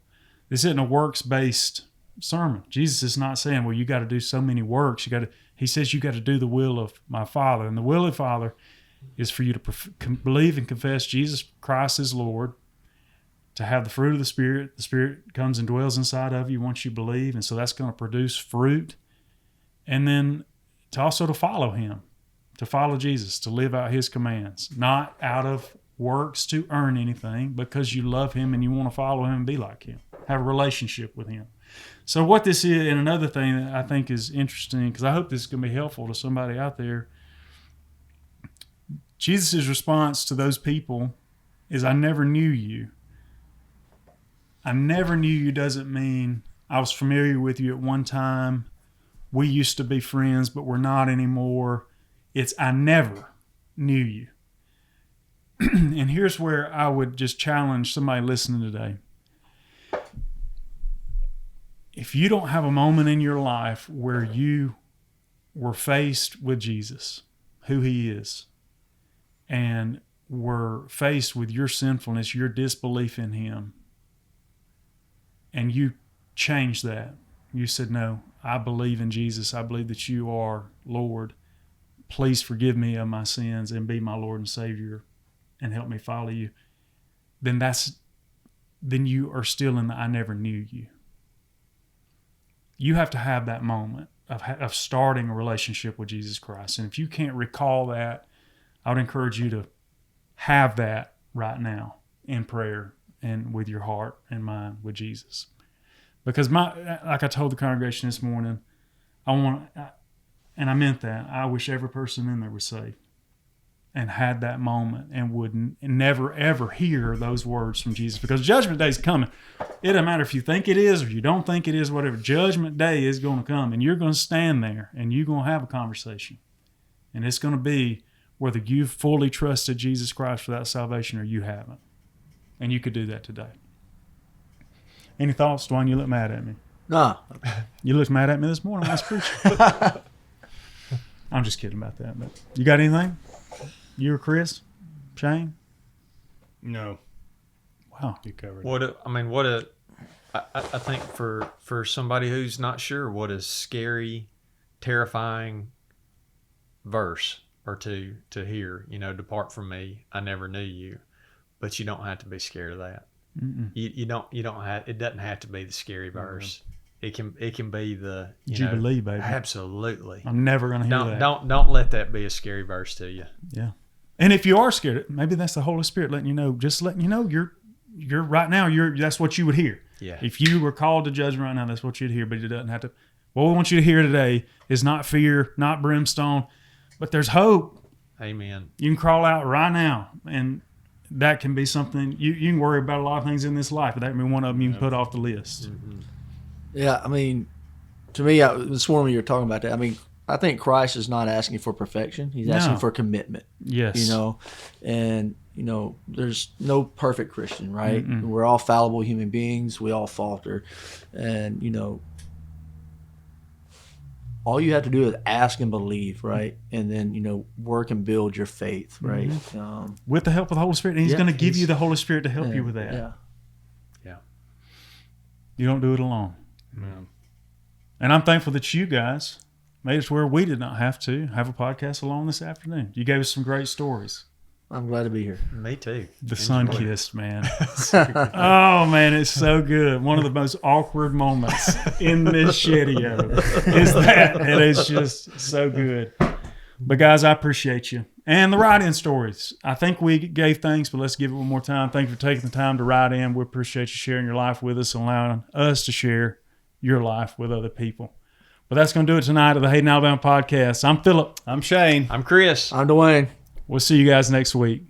This isn't a works-based sermon. Jesus is not saying, well, you got to do so many works. He says you got to do the will of my Father. And the will of the Father is for you to believe and confess Jesus Christ is Lord, to have the fruit of the Spirit. The Spirit comes and dwells inside of you once you believe, and so that's going to produce fruit. And then to follow him, to follow Jesus, to live out his commands, not out of works to earn anything, because you love him and you want to follow him and be like him, have a relationship with him. So what this is, and another thing that I think is interesting, because I hope this is going to be helpful to somebody out there, Jesus' response to those people is, I never knew you. I never knew you doesn't mean I was familiar with you at one time. We used to be friends, but we're not anymore. It's I never knew you. And here's where I would just challenge somebody listening today. If you don't have a moment in your life where you were faced with Jesus, who he is, and were faced with your sinfulness, your disbelief in him, and you changed that. You said, no, I believe in Jesus. I believe that you are Lord. Please forgive me of my sins and be my Lord and Savior and help me follow you. Then you are still in the I never knew you. You have to have that moment of starting a relationship with Jesus Christ. And if you can't recall that, I would encourage you to have that right now in prayer and with your heart and mind with Jesus. Because like I told the congregation this morning, and I meant that, I wish every person in there was saved and had that moment and would never, ever hear those words from Jesus. Because Judgment Day is coming. It doesn't matter if you think it is or you don't think it is, whatever. Judgment Day is going to come, and you're going to stand there and you're going to have a conversation. And it's going to be whether you've fully trusted Jesus Christ for that salvation or you haven't. And you could do that today. Any thoughts, Dwayne? You look mad at me. No. You looked mad at me this morning when I was preaching. I'm just kidding about that. But you got anything? You or Chris? Shane? No. Wow. You covered I think for somebody who's not sure, what a scary, terrifying verse or two to hear. Depart from me, I never knew you. But you don't have to be scared of that. You don't have. It doesn't have to be the scary verse. It can be the Jubilee, baby. Absolutely. I'm never going to hear that. Don't let that be a scary verse to you. Yeah. And if you are scared, maybe that's the Holy Spirit letting you know. Just letting you know you're right now. That's what you would hear. Yeah. If you were called to judgment right now, that's what you'd hear. But it doesn't have to. What we want you to hear today is not fear, not brimstone, but there's hope. Amen. You can crawl out right now, and that can be something you can worry about a lot of things in this life, but that can be one of them you can put off the list. Mm-hmm. Yeah, I mean, to me, this morning you were talking about that. I mean, I think Christ is not asking for perfection; He's asking for commitment. Yes, and there's no perfect Christian, right? Mm-mm. We're all fallible human beings. We all falter, and all you have to do is ask and believe, right? And then, work and build your faith, right? With the help of the Holy Spirit. And he's Yeah, going to give you the Holy Spirit to help you with that. Yeah. Yeah. You don't do it alone. Yeah. And I'm thankful that you guys made us where we did not have to have a podcast alone this afternoon. You gave us some great stories. I'm glad to be here. Me too. The sun-kissed, man. Oh, man, it's so good. One of the most awkward moments in this shadio is that. It is just so good. But, guys, I appreciate you. And the write-in stories. I think we gave thanks, but let's give it one more time. Thank you for taking the time to write in. We appreciate you sharing your life with us and allowing us to share your life with other people. But that's going to do it tonight of the Hayden Alabama Podcast. I'm Philip. I'm Shane. I'm Chris. I'm Dwayne. We'll see you guys next week.